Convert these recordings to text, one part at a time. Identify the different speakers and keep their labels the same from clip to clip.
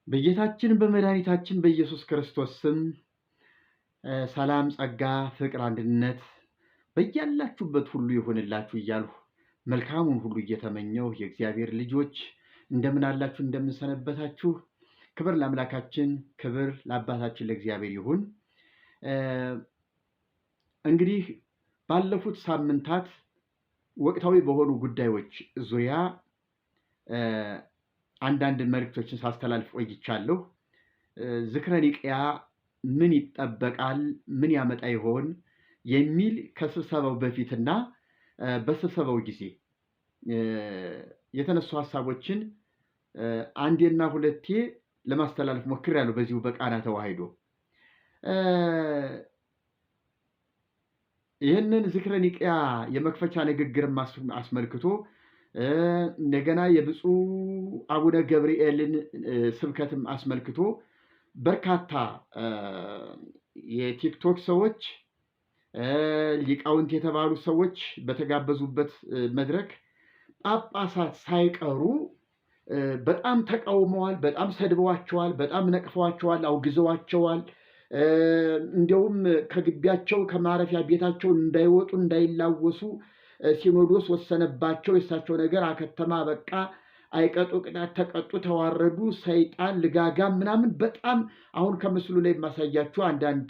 Speaker 1: በጌታችን በመድኃኒታችን በኢየሱስ ክርስቶስ ስም ሰላም፣ ጸጋ፣ ፍቅር፣ አንድነት በያላችሁበት ሁሉ ይሁንላችሁ እያልሁ መልካሙን ሁሉ እየተመኘሁ የእግዚአብሔር ልጆች እንደምን አላችሁ? እንደምን ሰነበታችሁ? ክብር ለአምላካችን፣ ክብር ለአባታችን ለእግዚአብሔር ይሁን። እንግዲህ ባለፉት ሳምንታት ወቅታዊ በሆኑ ጉዳዮች ዙሪያ አንዳንድ መልእክቶችን ሳስተላልፍ ቆይቻለሁ። ዝክረ ኒቅያ ምን ይጠበቃል፣ ምን ያመጣ ይሆን የሚል ከስብሰባው በፊትና በስብሰባው ጊዜ የተነሱ ሀሳቦችን አንዴና ሁለቴ ለማስተላለፍ ሞክሬያለሁ። በዚሁ በቃና ተዋሕዶ ይህንን ዝክረ ኒቅያ የመክፈቻ ንግግርን አስመልክቶ እንደገና የብፁዕ አቡነ ገብርኤልን ስብከትም አስመልክቶ በርካታ የቲክቶክ ሰዎች፣ ሊቃውንት የተባሉ ሰዎች በተጋበዙበት መድረክ ጳጳሳት ሳይቀሩ በጣም ተቃውመዋል፣ በጣም ሰድበዋቸዋል፣ በጣም ነቅፈዋቸዋል፣ አውግዘዋቸዋል። እንዲያውም ከግቢያቸው ከማረፊያ ቤታቸው እንዳይወጡ እንዳይላወሱ ሲኖዶስ ወሰነባቸው። የእሳቸው ነገር አከተማ፣ በቃ አይቀጡ ቅጣት ተቀጡ፣ ተዋረዱ፣ ሰይጣን ልጋጋም ምናምን። በጣም አሁን ከምስሉ ላይ የማሳያችሁ አንዳንድ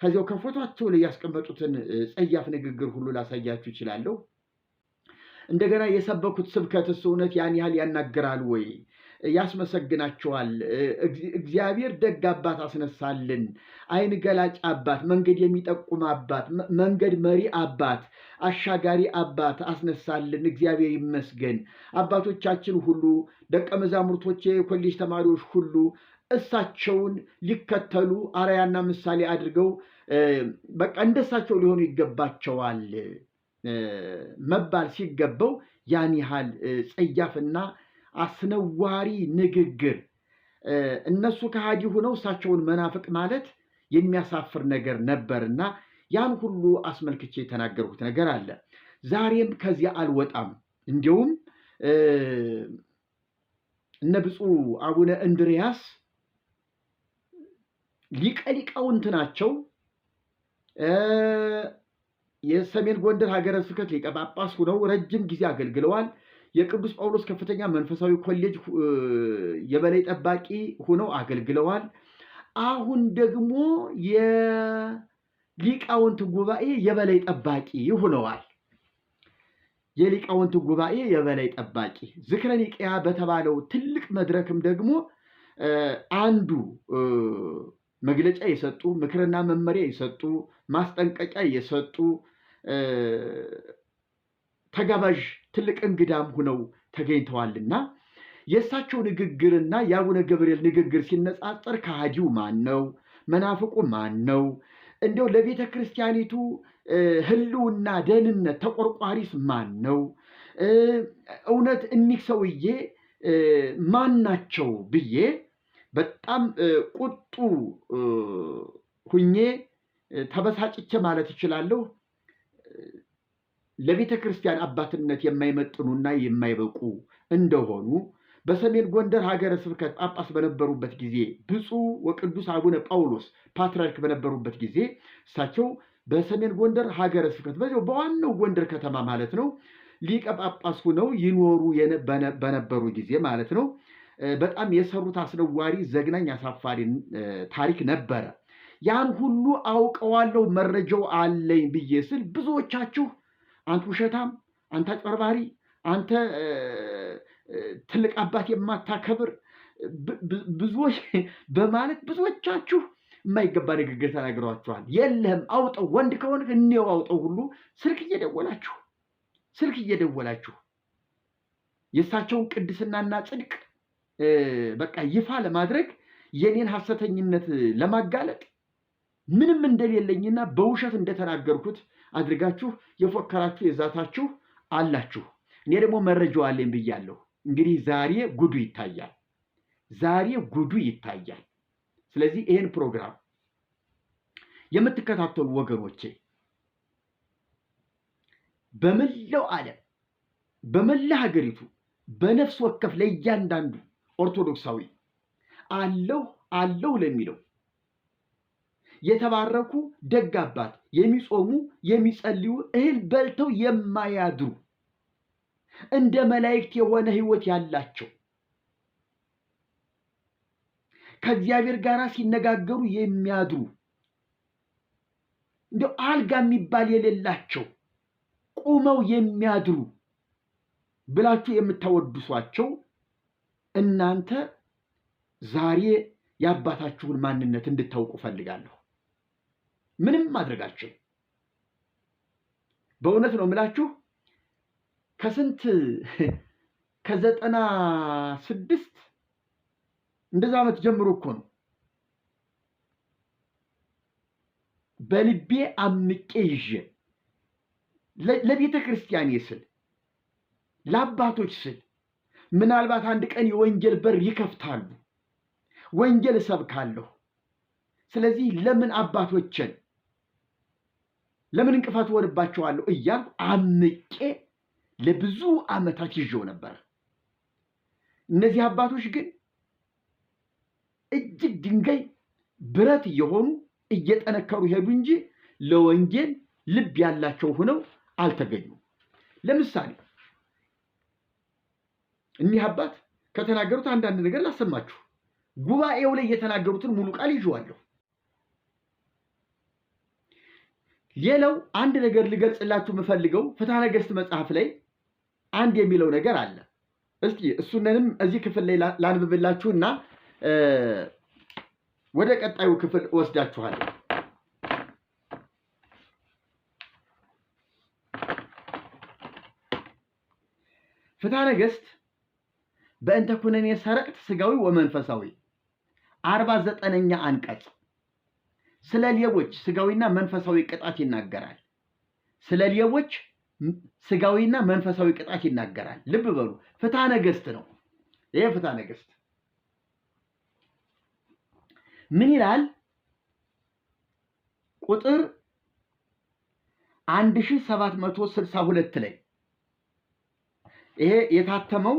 Speaker 1: ከዚያው ከፎቶቸው ላይ ያስቀመጡትን ጸያፍ ንግግር ሁሉ ላሳያችሁ ይችላለሁ። እንደገና የሰበኩት ስብከትስ እውነት ያን ያህል ያናግራል ወይ? ያስመሰግናቸዋል። እግዚአብሔር ደግ አባት አስነሳልን፣ አይን ገላጭ አባት፣ መንገድ የሚጠቁም አባት፣ መንገድ መሪ አባት፣ አሻጋሪ አባት አስነሳልን። እግዚአብሔር ይመስገን። አባቶቻችን ሁሉ ደቀ መዛሙርቶቼ፣ የኮሌጅ ተማሪዎች ሁሉ እሳቸውን ሊከተሉ አርአያና ምሳሌ አድርገው በቃ እንደሳቸው ሊሆኑ ይገባቸዋል መባል ሲገባው ያን ያህል ጸያፍና አስነዋሪ ንግግር፣ እነሱ ከሃዲ ሆነው እሳቸውን መናፍቅ ማለት የሚያሳፍር ነገር ነበርና ያን ሁሉ አስመልክቼ የተናገርኩት ነገር አለ። ዛሬም ከዚያ አልወጣም። እንዲሁም እነ ብፁዕ አቡነ እንድርያስ ሊቀ ሊቃውንት ናቸው። የሰሜን ጎንደር ሀገረ ስብከት ሊቀ ጳጳስ ሆነው ረጅም ጊዜ አገልግለዋል። የቅዱስ ጳውሎስ ከፍተኛ መንፈሳዊ ኮሌጅ የበላይ ጠባቂ ሆነው አገልግለዋል። አሁን ደግሞ የሊቃውንት ጉባኤ የበላይ ጠባቂ ሆነዋል። የሊቃውንት ጉባኤ የበላይ ጠባቂ ዝክረ ኒቅያ በተባለው ትልቅ መድረክም ደግሞ አንዱ መግለጫ የሰጡ፣ ምክርና መመሪያ የሰጡ፣ ማስጠንቀቂያ የሰጡ ተጋባዥ ትልቅ እንግዳም ሆነው ተገኝተዋልና የእሳቸው ንግግርና የአቡነ ገብርኤል ንግግር ሲነጻጸር ከሃዲው ማን ነው? መናፍቁ ማን ነው? እንዲያው ለቤተ ክርስቲያኒቱ ሕልውና ደህንነት ተቆርቋሪስ ማን ነው? እውነት እኒህ ሰውዬ ማን ናቸው ብዬ በጣም ቁጡ ሁኜ ተበሳጭቼ ማለት እችላለሁ። ለቤተ ክርስቲያን አባትነት የማይመጥኑና የማይበቁ እንደሆኑ በሰሜን ጎንደር ሀገረ ስብከት ጳጳስ በነበሩበት ጊዜ ብፁዕ ወቅዱስ አቡነ ጳውሎስ ፓትርያርክ በነበሩበት ጊዜ እሳቸው በሰሜን ጎንደር ሀገረ ስብከት በዚያው በዋናው ጎንደር ከተማ ማለት ነው ሊቀ ጳጳስ ሆነው ይኖሩ በነበሩ ጊዜ ማለት ነው በጣም የሰሩት አስነዋሪ፣ ዘግናኝ፣ አሳፋሪ ታሪክ ነበረ። ያን ሁሉ አውቀዋለሁ፣ መረጃው አለኝ ብዬ ስል ብዙዎቻችሁ አንተ ውሸታም፣ አንተ አጭበርባሪ፣ አንተ ትልቅ አባት የማታከብር ብዙዎች በማለት ብዙዎቻችሁ የማይገባ ንግግር ተናግረዋችኋል። የለህም አውጠው፣ ወንድ ከሆነ እኔው አውጠው ሁሉ ስልክ እየደወላችሁ የእሳቸውን ቅድስናና ጽድቅ በቃ ይፋ ለማድረግ የኔን ሐሰተኝነት ለማጋለጥ ምንም እንደሌለኝና በውሸት እንደተናገርኩት አድርጋችሁ የፎከራችሁ የዛታችሁ አላችሁ። እኔ ደግሞ መረጃው አለኝ ብያለሁ። እንግዲህ ዛሬ ጉዱ ይታያል። ስለዚህ ይህን ፕሮግራም የምትከታተሉ ወገኖቼ በመላው ዓለም በመላ ሀገሪቱ በነፍስ ወከፍ ለእያንዳንዱ ኦርቶዶክሳዊ አለሁ አለሁ ለሚለው የተባረኩ ደግ አባት የሚጾሙ የሚጸልዩ እህል በልተው የማያድሩ እንደ መላእክት የሆነ ሕይወት ያላቸው ከእግዚአብሔር ጋር ሲነጋገሩ የሚያድሩ እንደው አልጋ የሚባል የሌላቸው ቁመው የሚያድሩ ብላችሁ የምታወድሷቸው እናንተ ዛሬ የአባታችሁን ማንነት እንድታውቁ ፈልጋለሁ። ምንም ማድረጋችሁ በእውነት ነው የምላችሁ ከ96 እንደዛ ዓመት ጀምሮ እኮ ነው በልቤ አምቄ ይዤ ለቤተ ክርስቲያኔ ስል ለአባቶች ስል ምናልባት አንድ ቀን የወንጌል በር ይከፍታሉ፣ ወንጌል እሰብካለሁ። ስለዚህ ለምን አባቶችን ለምን እንቅፋት ወድባቸዋለሁ እያልኩ አምቄ ለብዙ ዓመታት ይዤው ነበር። እነዚህ አባቶች ግን እጅግ ድንጋይ ብረት እየሆኑ እየጠነከሩ ሄዱ እንጂ ለወንጌል ልብ ያላቸው ሆነው አልተገኙም። ለምሳሌ እኒህ አባት ከተናገሩት አንዳንድ ነገር ላሰማችሁ። ጉባኤው ላይ የተናገሩትን ሙሉ ቃል ይዤዋለሁ። ሌላው አንድ ነገር ልገልጽላችሁ የምፈልገው ፍትሐ ነገሥት መጽሐፍ ላይ አንድ የሚለው ነገር አለ። እስቲ እሱንንም እዚህ ክፍል ላይ ላንብብላችሁና ወደ ቀጣዩ ክፍል ወስዳችኋለሁ። ፍትሐ ነገሥት በእንተ ኩነኔ ሰረቅት ስጋዊ ወመንፈሳዊ 49ኛ አንቀጽ ስለ ሌቦች ስጋዊና መንፈሳዊ ቅጣት ይናገራል። ስለ ሌቦች ስጋዊና መንፈሳዊ ቅጣት ይናገራል። ልብ በሉ፣ ፍትሐ ነገሥት ነው ይሄ። ፍትሐ ነገሥት ምን ይላል? ቁጥር 1762 ላይ ይሄ የታተመው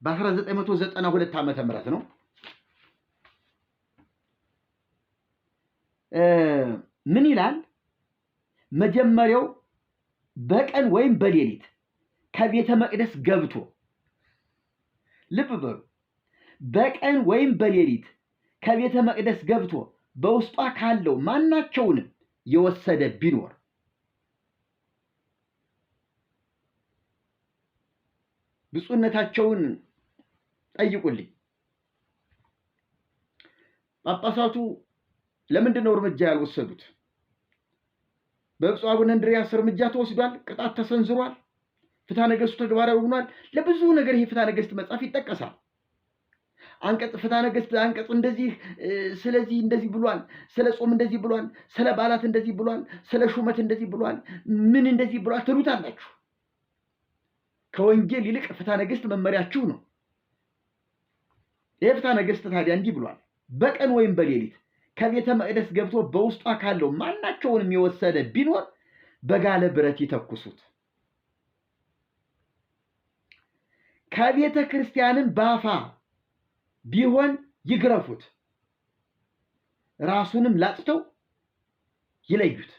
Speaker 1: በ1992 ዓመተ ምህረት ነው። ምን ይላል? መጀመሪያው በቀን ወይም በሌሊት ከቤተ መቅደስ ገብቶ፣ ልብ በሉ፣ በቀን ወይም በሌሊት ከቤተ መቅደስ ገብቶ በውስጧ ካለው ማናቸውንም የወሰደ ቢኖር ብፁዕነታቸውን ጠይቁልኝ። ጳጳሳቱ ለምንድን ነው እርምጃ ያልወሰዱት? በብፁዕ አቡነ እንድርያስ እርምጃ ተወስዷል፣ ቅጣት ተሰንዝሯል፣ ፍትሐ ነገሥቱ ተግባራዊ ሆኗል። ለብዙ ነገር ይሄ ፍትሐ ነገሥት መጽሐፍ ይጠቀሳል። አንቀጽ ፍትሐ ነገሥት አንቀጽ እንደዚህ ስለዚህ እንደዚህ ብሏል፣ ስለ ጾም እንደዚህ ብሏል፣ ስለ በዓላት እንደዚህ ብሏል፣ ስለ ሹመት እንደዚህ ብሏል፣ ምን እንደዚህ ብሏል ትሉታላችሁ። ከወንጌል ይልቅ ፍትሐ ነገሥት መመሪያችሁ ነው። ይህ ፍትሐ ነገሥት ታዲያ እንዲህ ብሏል፣ በቀን ወይም በሌሊት ከቤተ መቅደስ ገብቶ በውስጧ ካለው ማናቸውንም የወሰደ ቢኖር በጋለ ብረት ይተኩሱት፣ ከቤተ ክርስቲያንም ባፋ ቢሆን ይግረፉት፣ ራሱንም ላጭተው ይለዩት።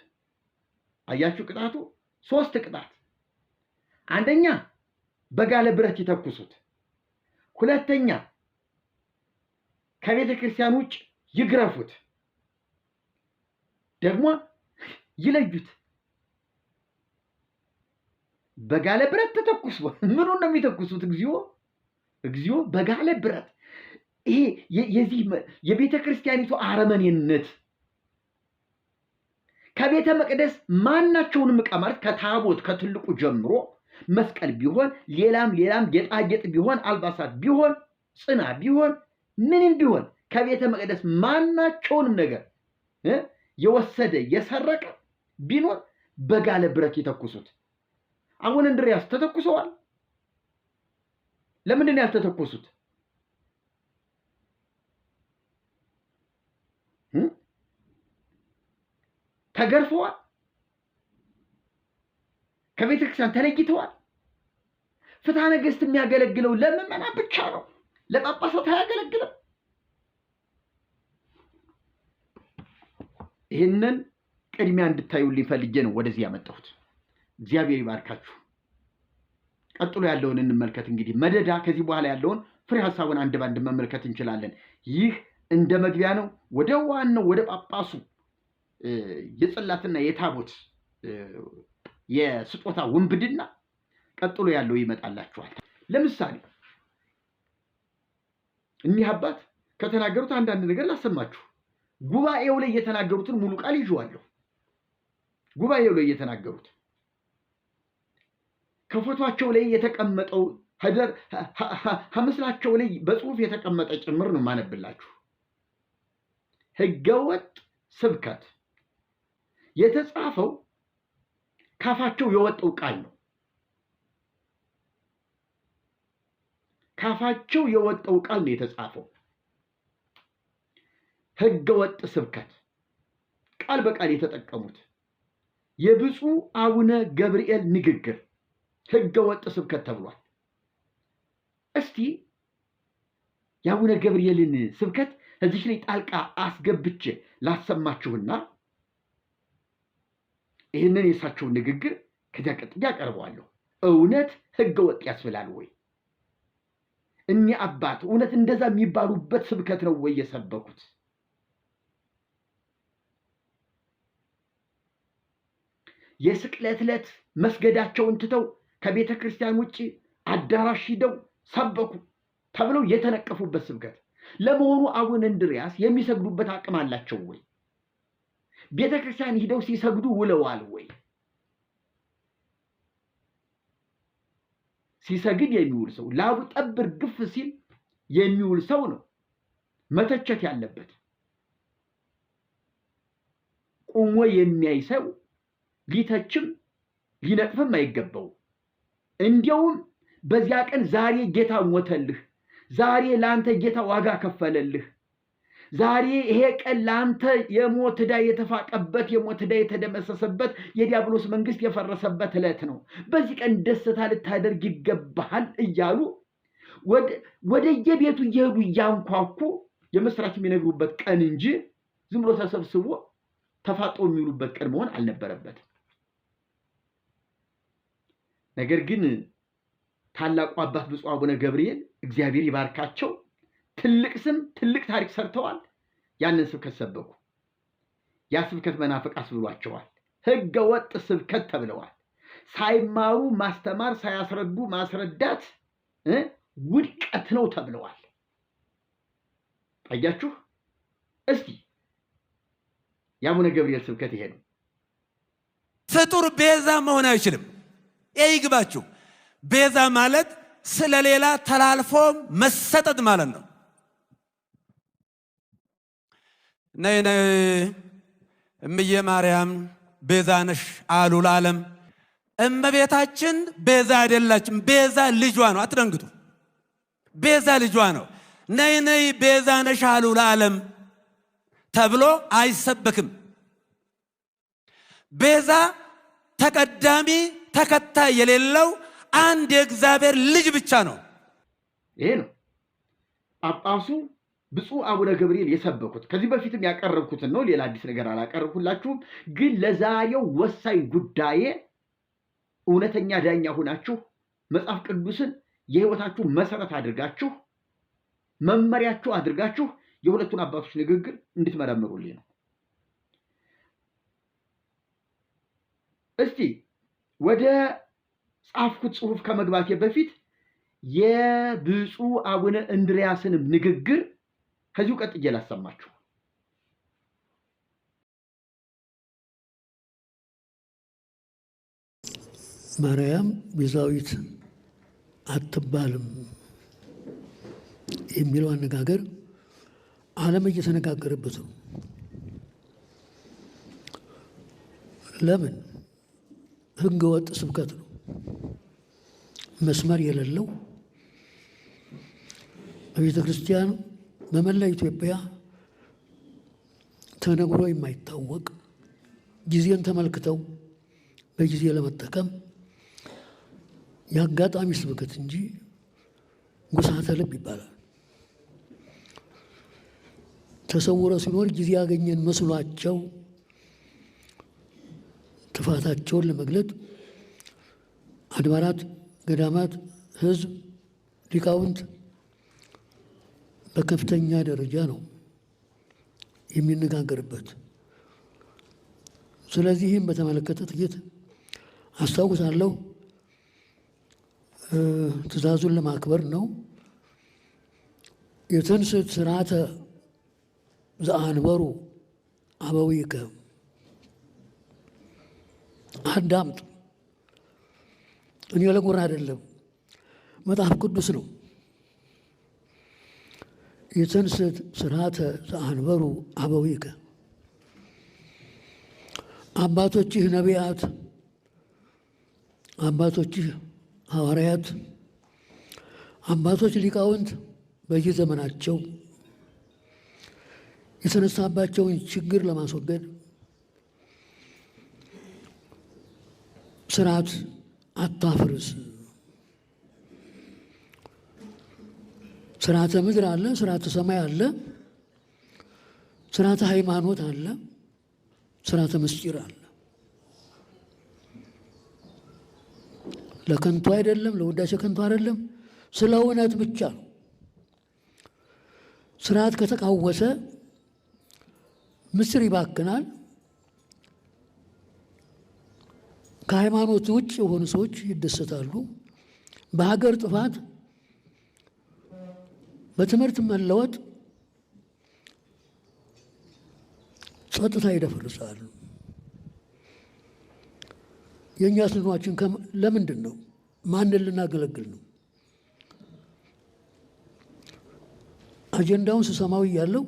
Speaker 1: አያችሁ ቅጣቱ 3 ቅጣት። አንደኛ በጋለ ብረት ይተኩሱት፣ ሁለተኛ ከቤተ ክርስቲያን ውጭ ይግረፉት፣ ደግሞ ይለዩት። በጋለ ብረት ተተኩስ። ምኑን ነው የሚተኩሱት? እግዚኦ በጋለ ብረት። ይሄ የዚህ የቤተ ክርስቲያኒቱ አረመኔነት ከቤተ መቅደስ ማናቸውንም ዕቃ ማለት ከታቦት ከትልቁ ጀምሮ መስቀል ቢሆን ሌላም ጌጣጌጥ ቢሆን አልባሳት ቢሆን ጽና ቢሆን ምንም ቢሆን ከቤተ መቅደስ ማናቸውንም ነገር የወሰደ የሰረቀ ቢኖር በጋለ ብረት ይተኩሱት። አቡነ እንድርያስ ተተኩሰዋል። ለምንድን ነው ያልተተኮሱት? ተገርፈዋል። ከቤተ ክርስቲያን ተለይተዋል። ፍትሐ ነገሥት የሚያገለግለው ለምዕመናን ብቻ ነው። ለጳጳሳት አያገለግልም። ይህንን ቅድሚያ እንድታዩልኝ ፈልጌ ነው ወደዚህ ያመጣሁት። እግዚአብሔር ይባርካችሁ። ቀጥሎ ያለውን እንመልከት። እንግዲህ መደዳ ከዚህ በኋላ ያለውን ፍሬ ሐሳቡን አንድ ባንድ መመልከት እንችላለን። ይህ እንደ መግቢያ ነው ወደ ዋናው ወደ ጳጳሱ የጽላትና የታቦት የስጦታ ውንብድና ቀጥሎ ያለው ይመጣላችኋል። ለምሳሌ እኒህ አባት ከተናገሩት አንዳንድ ነገር ላሰማችሁ። ጉባኤው ላይ የተናገሩትን ሙሉ ቃል ይዤዋለሁ። ጉባኤው ላይ የተናገሩት ከፎቷቸው ላይ የተቀመጠው ከምስላቸው ላይ በጽሁፍ የተቀመጠ ጭምር ነው ማነብላችሁ። ህገወጥ ስብከት የተጻፈው ካፋቸው የወጣው ቃል ነው። ካፋቸው የወጣው ቃል ነው የተጻፈው። ህገወጥ ስብከት ቃል በቃል የተጠቀሙት የብፁዕ አቡነ ገብርኤል ንግግር ህገወጥ ስብከት ተብሏል። እስቲ የአቡነ ገብርኤልን ስብከት እዚህ ላይ ጣልቃ አስገብቼ ላሰማችሁና ይህንን የእሳቸውን ንግግር ከዚያ ቀጥዬ አቀርበዋለሁ። እውነት ህገወጥ ያስብላል ወይ? እኒህ አባት እውነት እንደዛ የሚባሉበት ስብከት ነው ወይ የሰበኩት? የስቅለት ዕለት መስገዳቸውን ትተው ከቤተ ክርስቲያን ውጭ አዳራሽ ሂደው ሰበኩ ተብለው የተነቀፉበት ስብከት። ለመሆኑ አቡነ እንድርያስ የሚሰግዱበት አቅም አላቸው ወይ? ቤተ ክርስቲያን ሂደው ሲሰግዱ ውለዋል ወይ? ሲሰግድ የሚውል ሰው ላቡ ጠብር ግፍ ሲል የሚውል ሰው ነው መተቸት ያለበት። ቁሞ የሚያይ ሰው ሊተችም ሊነቅፍም አይገባው። እንዲያውም በዚያ ቀን ዛሬ ጌታ ሞተልህ፣ ዛሬ ለአንተ ጌታ ዋጋ ከፈለልህ፣ ዛሬ ይሄ ቀን ለአንተ የሞት ዕዳ የተፋቀበት የሞት ዕዳ የተደመሰሰበት የዲያብሎስ መንግስት የፈረሰበት ዕለት ነው፣ በዚህ ቀን ደስታ ልታደርግ ይገባሃል እያሉ ወደየቤቱ እየሄዱ እያንኳኩ የምስራች የሚነግሩበት ቀን እንጂ ዝም ብሎ ተሰብስቦ ተፋጦ የሚውሉበት ቀን መሆን አልነበረበትም። ነገር ግን ታላቁ አባት ብፁዕ አቡነ ገብርኤል እግዚአብሔር ይባርካቸው ትልቅ ስም ትልቅ ታሪክ ሰርተዋል። ያንን ስብከት ሰበኩ። ያ ስብከት መናፍቅ አስብሏቸዋል። ህገ ወጥ ስብከት ተብለዋል። ሳይማሩ ማስተማር፣ ሳያስረዱ ማስረዳት ውድቀት ነው ተብለዋል። አያችሁ። እስቲ የአቡነ ገብርኤል ስብከት ይሄ ነው።
Speaker 2: ፍጡር ቤዛ መሆን አይችልም። ይግባችሁ። ቤዛ ማለት ስለሌላ ተላልፎ መሰጠት ማለት ነው። ነይ ነይ እምዬ ማርያም ቤዛ ነሽ አሉ ለዓለም። እመቤታችን ቤዛ አይደላችም። ቤዛ ልጇ ነው። አትደንግጡ። ቤዛ ልጇ ነው። ነይ ነይ ቤዛ ነሽ አሉ ለዓለም ተብሎ አይሰበክም። ቤዛ ተቀዳሚ ተከታይ የሌለው አንድ የእግዚአብሔር ልጅ ብቻ ነው።
Speaker 1: ይሄ ነው ጳጳሱ ብፁዕ አቡነ ገብርኤል የሰበኩት። ከዚህ በፊትም ያቀረብኩትን ነው፣ ሌላ አዲስ ነገር አላቀረብኩላችሁም። ግን ለዛሬው ወሳኝ ጉዳዬ እውነተኛ ዳኛ ሆናችሁ መጽሐፍ ቅዱስን የህይወታችሁ መሰረት አድርጋችሁ መመሪያችሁ አድርጋችሁ የሁለቱን አባቶች ንግግር እንድትመረምሩልኝ ነው። እስቲ ወደ ጻፍኩት ጽሁፍ ከመግባቴ በፊት የብፁዕ አቡነ እንድርያስንም ንግግር ከዚሁ ቀጥዬ ላሰማችሁ።
Speaker 3: ማርያም ቤዛዊት አትባልም የሚለው አነጋገር ዓለም እየተነጋገረበት ነው። ለምን? ህገ ወጥ ስብከት ነው። መስመር የሌለው በቤተ ክርስቲያን በመላ ኢትዮጵያ ተነግሮ የማይታወቅ ጊዜን ተመልክተው በጊዜ ለመጠቀም የአጋጣሚ ስብከት እንጂ ጉሳተ ልብ ይባላል። ተሰውረ ሲኖር ጊዜ ያገኘን መስሏቸው ጥፋታቸውን ለመግለጥ አድባራት፣ ገዳማት፣ ሕዝብ፣ ሊቃውንት በከፍተኛ ደረጃ ነው የሚነጋገርበት። ስለዚህም በተመለከተ ጥቂት አስታውሳለሁ። ትእዛዙን ለማክበር ነው። የትንስት ስርዓተ ዘአንበሩ አበዊከ አዳምጥ። እኔ ለጉራ አይደለም፣ መጽሐፍ ቅዱስ ነው። የትንስት ስርዓተ ዘአንበሩ አበዊከ አባቶችህ ነቢያት፣ አባቶችህ ሐዋርያት፣ አባቶች ሊቃውንት በየዘመናቸው የተነሳባቸውን ችግር ለማስወገድ ስርዓት አታፍርስ። ስርዓተ ምድር አለ፣ ስርዓተ ሰማይ አለ፣ ስርዓተ ሃይማኖት አለ፣ ስርዓተ ምስጢር አለ። ለከንቱ አይደለም፣ ለውዳሴ ከንቱ አይደለም፣ ስለ እውነት ብቻ ነው። ስርዓት ከተቃወሰ ምስጢር ይባክናል። ከሃይማኖት ውጭ የሆኑ ሰዎች ይደሰታሉ። በሀገር ጥፋት፣ በትምህርት መለወጥ ጸጥታ ይደፈርሳሉ። የእኛ ስኗችን ለምንድን ነው? ማንን ልናገለግል ነው? አጀንዳውን ስሰማው እያለው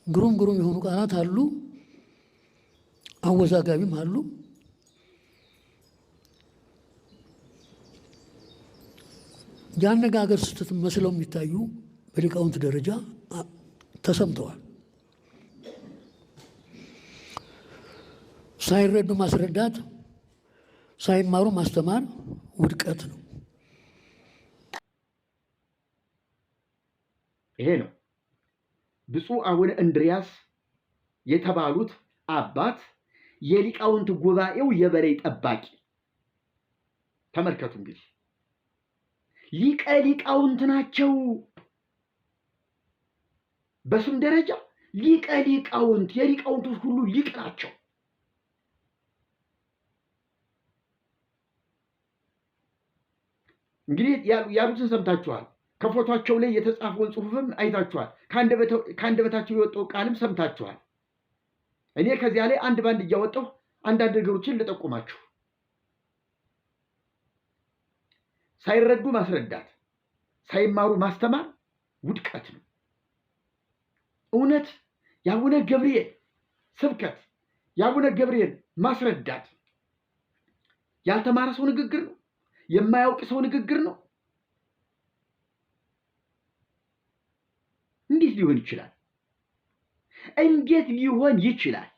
Speaker 3: ግሩም ግሩም የሆኑ ቃላት አሉ፣ አወዛጋቢም አሉ። የአነጋገር ስህተት መስለው የሚታዩ በሊቃውንት ደረጃ ተሰምተዋል። ሳይረዱ ማስረዳት፣ ሳይማሩ ማስተማር ውድቀት ነው።
Speaker 1: ይሄ ነው ብፁዕ አቡነ እንድርያስ የተባሉት አባት የሊቃውንት ጉባኤው የበላይ ጠባቂ። ተመልከቱ እንግዲህ ሊቀ ሊቃውንት ናቸው። በስም ደረጃ ሊቀ ሊቃውንት፣ የሊቃውንቶች ሁሉ ሊቅ ናቸው። እንግዲህ ያሉትን ሰምታችኋል። ከፎቷቸው ላይ የተጻፈውን ጽሑፍም አይታችኋል። ከአንደበታቸው የወጣው ቃልም ሰምታችኋል። እኔ ከዚያ ላይ አንድ ባንድ እያወጣሁ አንዳንድ ነገሮችን ልጠቁማችሁ። ሳይረዱ ማስረዳት፣ ሳይማሩ ማስተማር ውድቀት ነው። እውነት የአቡነ ገብርኤል ስብከት፣ የአቡነ ገብርኤል ማስረዳት ያልተማረ ሰው ንግግር ነው። የማያውቅ ሰው ንግግር ነው። እንዴት ሊሆን ይችላል? እንዴት ሊሆን ይችላል?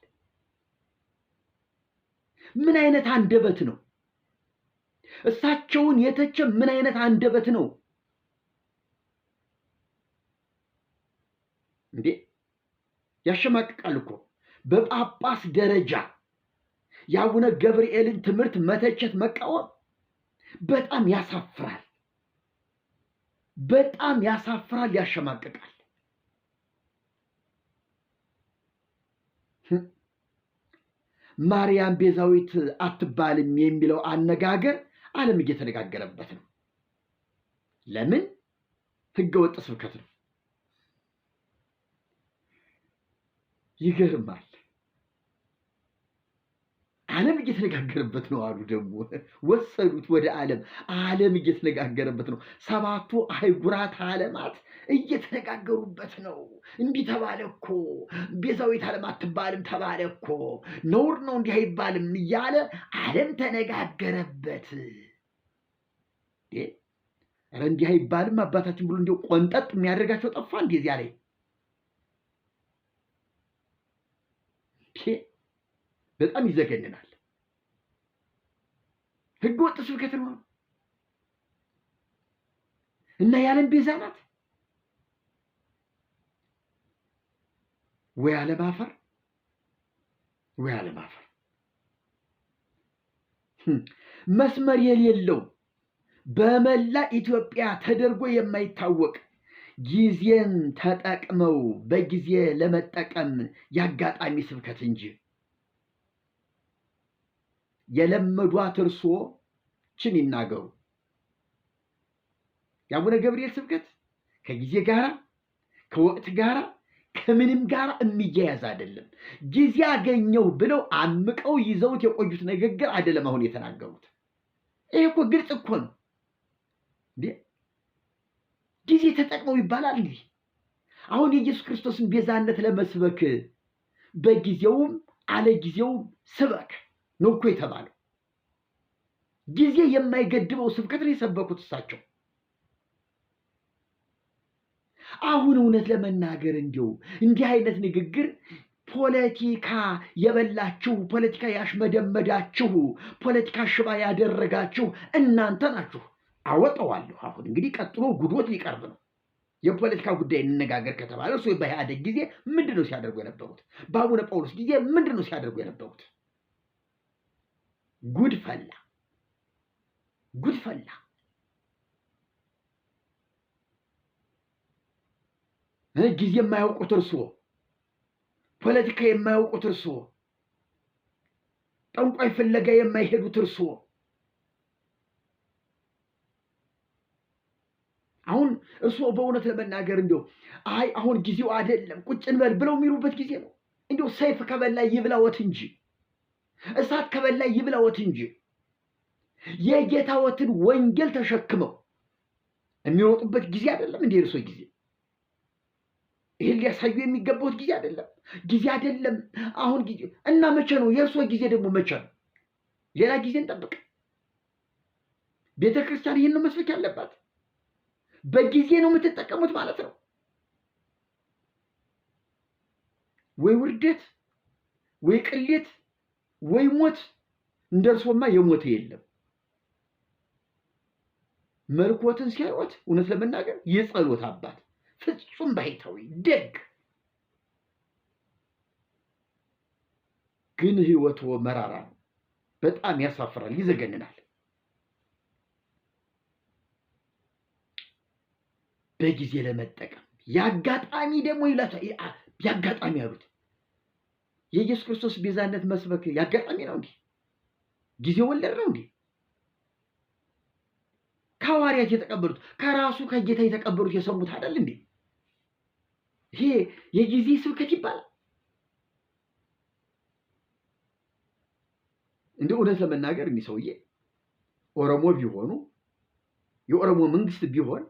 Speaker 1: ምን አይነት አንደበት ነው? እሳቸውን የተቸ ምን አይነት አንደበት ነው እንዴ? ያሸማቅቃል እኮ። በጳጳስ ደረጃ የአቡነ ገብርኤልን ትምህርት መተቸት፣ መቃወም በጣም ያሳፍራል። በጣም ያሳፍራል፣ ያሸማቅቃል። ማርያም ቤዛዊት አትባልም የሚለው አነጋገር ዓለም እየተነጋገረበት ነው። ለምን? ህገወጥ ስብከት ነው። ይገርማል። ዓለም እየተነጋገረበት ነው አሉ። ደግሞ ወሰዱት ወደ ዓለም እየተነጋገረበት ነው። 7ቱ አህጉራት ዓለማት እየተነጋገሩበት ነው። እንዲህ ተባለ እኮ፣ ቤዛዊት ዓለም አትባልም ተባለ እኮ፣ ነውር ነው እንዲህ አይባልም እያለ ዓለም ተነጋገረበት። ኧረ እንዲህ አይባልም አባታችን ብሎ እንዲሁ ቆንጠጥ የሚያደርጋቸው ጠፋ። እንደዚያ ላይ በጣም ይዘገንናል። ህገወጥ ስብከት ነው እና የዓለም ቤዛ ናት። ወይ አለማፈር ወይ አለማፈር። መስመር የሌለው በመላ ኢትዮጵያ ተደርጎ የማይታወቅ ጊዜን ተጠቅመው በጊዜ ለመጠቀም ያጋጣሚ ስብከት እንጂ የለመዷት እርሶችን ይናገሩ። የአቡነ ገብርኤል ስብከት ከጊዜ ጋር ከወቅት ጋር ከምንም ጋር የሚያያዝ አይደለም። ጊዜ አገኘው ብለው አምቀው ይዘውት የቆዩት ንግግር አይደለም አሁን የተናገሩት። ይሄ እኮ ግልጽ እኮ ነው። ጊዜ ተጠቅመው ይባላል እንዴ? አሁን የኢየሱስ ክርስቶስን ቤዛነት ለመስበክ በጊዜውም አለጊዜውም ስበክ ነው እኮ የተባለው። ጊዜ የማይገድበው ስብከት ነው የሰበኩት እሳቸው። አሁን እውነት ለመናገር እንዲህ አይነት ንግግር ፖለቲካ የበላችሁ፣ ፖለቲካ ያሽመደመዳችሁ፣ ፖለቲካ ሽባ ያደረጋችሁ እናንተ ናችሁ። አወጣዋለሁ። አሁን እንግዲህ ቀጥሎ ጉዶት ሊቀርብ ነው። የፖለቲካ ጉዳይ እንነጋገር ከተባለ እርሱ በኢህአዴግ ጊዜ ምንድን ነው ሲያደርጉ የነበሩት? በአቡነ ጳውሎስ ጊዜ ምንድን ነው ሲያደርጉ የነበሩት? ጉድ ፈላ፣ ጉድ ፈላ። ጊዜ የማያውቁት እርስዎ፣ ፖለቲካ የማያውቁት እርስዎ፣ ጠንቋይ ፍለጋ የማይሄዱት እርስዎ አሁን እርስዎ በእውነት ለመናገር አይ አሁን ጊዜው አይደለም ቁጭ እንበል ብለው የሚሉበት ጊዜ ነው። ሰይፍ ከበላ ይብላዎት እንጂ እሳት ከበላ ይብላዎት እንጂ የጌታዎትን ወንጌል ተሸክመው የሚወጡበት ጊዜ አይደለም እንዴ? እርስዎ ጊዜ ይሄን ሊያሳዩ የሚገባውት ጊዜ አይደለም፣ ጊዜ አይደለም አሁን ጊዜ። እና መቼ ነው የእርስዎ ጊዜ? ደግሞ መቼ ነው? ሌላ ጊዜ እንጠብቅ? ቤተክርስቲያን ይህን ነው መስበክ ያለባት። በጊዜ ነው የምትጠቀሙት ማለት ነው። ወይ ውርደት፣ ወይ ቅሌት፣ ወይ ሞት። እንደርሶማ የሞተ የለም። መልኮትን ሲያዩት እውነት ለመናገር የጸሎት አባት ፍጹም ባይታዊ ደግ፣ ግን ህይወቱ መራራ ነው። በጣም ያሳፍራል፣ ይዘገንናል። በጊዜ ለመጠቀም ያጋጣሚ ደግሞ ይላታል። ያጋጣሚ ያሉት የኢየሱስ ክርስቶስ ቤዛነት መስበክ ያጋጣሚ ነው እንዴ? ጊዜ ወለድ ነው እንዴ? ከሐዋርያት የተቀበሉት ከራሱ ከጌታ የተቀበሉት የሰሙት አይደል እንዴ? ይሄ የጊዜ ስብከት ይባላል። እንደ እውነት ለመናገር እኒህ ሰውዬ ኦሮሞ ቢሆኑ የኦሮሞ መንግስት ቢሆን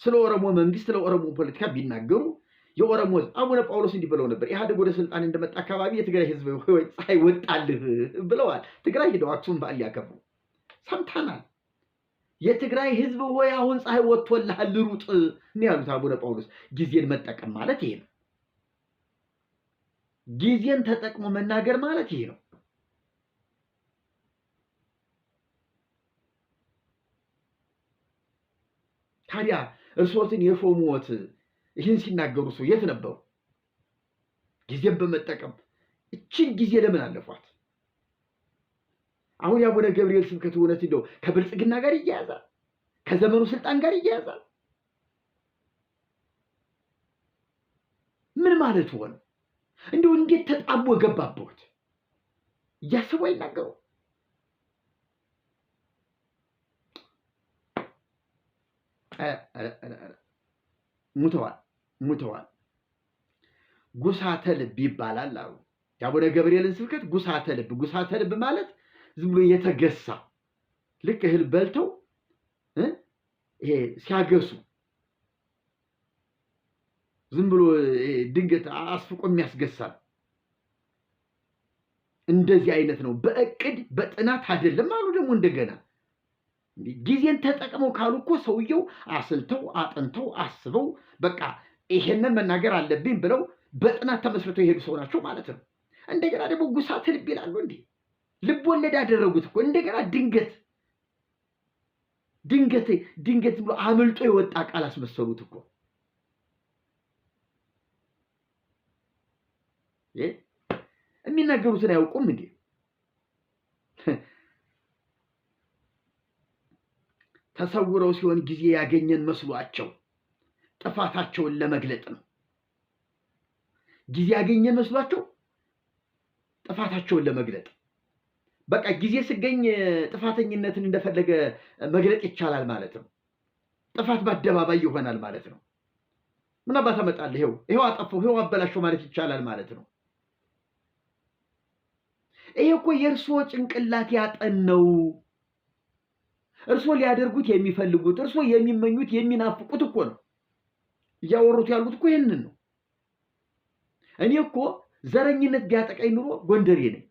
Speaker 1: ስለ ኦሮሞ መንግስት ስለ ኦሮሞ ፖለቲካ ቢናገሩ የኦሮሞ አቡነ ጳውሎስ እንዲህ ብለው ነበር። ኢህአዴግ ወደ ስልጣን እንደመጣ አካባቢ የትግራይ ህዝብ ሆይ ፀሐይ ወጣልህ ብለዋል። ትግራይ ሄደው አክሱም በዓል ሊያከብሩ ሰምተናል። የትግራይ ህዝብ ሆይ አሁን ፀሐይ ወጥቶልሃል ሩጥ ነው ያሉት አቡነ ጳውሎስ። ጊዜን መጠቀም ማለት ይሄ ነው። ጊዜን ተጠቅሞ መናገር ማለት ይሄ ነው። ታዲያ እርሶትን የሾሙት ይህን ሲናገሩ ሰው የት ነበሩ? ጊዜን በመጠቀም እችን ጊዜ ለምን አለፏት? አሁን የአቡነ ገብርኤል ስብከት እውነት ከብልጽግና ጋር ይያያዛል፣ ከዘመኑ ስልጣን ጋር ይያያዛል። ምን ማለት ሆነ? እንዴት ተጣሞ ገባበት? እያስቡ አይናገሩ። ሙተዋል። ጉሳተ ልብ ይባላል አሉ። የአቡነ ገብርኤልን ስብከት ጉሳተ ልብ ማለት ዝም ብሎ የተገሳ ልክ እህል በልተው ይሄ ሲያገሱ ዝም ብሎ ድንገት አስፍቆ የሚያስገሳል። እንደዚህ አይነት ነው። በእቅድ በጥናት አይደለም አሉ። ደግሞ እንደገና ጊዜን ተጠቅመው ካሉ እኮ ሰውየው አስልተው አጥንተው አስበው በቃ ይሄንን መናገር አለብኝ ብለው በጥናት ተመስርተው የሄዱ ሰው ናቸው ማለት ነው። እንደገና ደግሞ ጉሳተ ልብ ይላሉ። ልብ ወለድ ያደረጉት እኮ እንደገና ድንገት ብሎ አምልጦ የወጣ ቃል አስመሰሉት እኮ። የሚናገሩትን አያውቁም እንዴ? ተሰውረው ሲሆን ጊዜ ያገኘን መስሏቸው ጥፋታቸውን ለመግለጥ ነው። ጊዜ ያገኘን መስሏቸው ጥፋታቸውን ለመግለጥ በቃ ጊዜ ሲገኝ ጥፋተኝነትን እንደፈለገ መግለጥ ይቻላል ማለት ነው። ጥፋት በአደባባይ ይሆናል ማለት ነው። ምን አባት አመጣለህ፣ ይሄው አጠፋው፣ ይሄው አበላሸው ማለት ይቻላል ማለት ነው። ይሄ እኮ የእርስዎ ጭንቅላት ያጠነው፣ እርስዎ ሊያደርጉት የሚፈልጉት፣ እርስዎ የሚመኙት የሚናፍቁት እኮ ነው። እያወሩት ያሉት እኮ ይህንን ነው። እኔ እኮ ዘረኝነት ቢያጠቃኝ ኑሮ ጎንደሬ ነኝ፣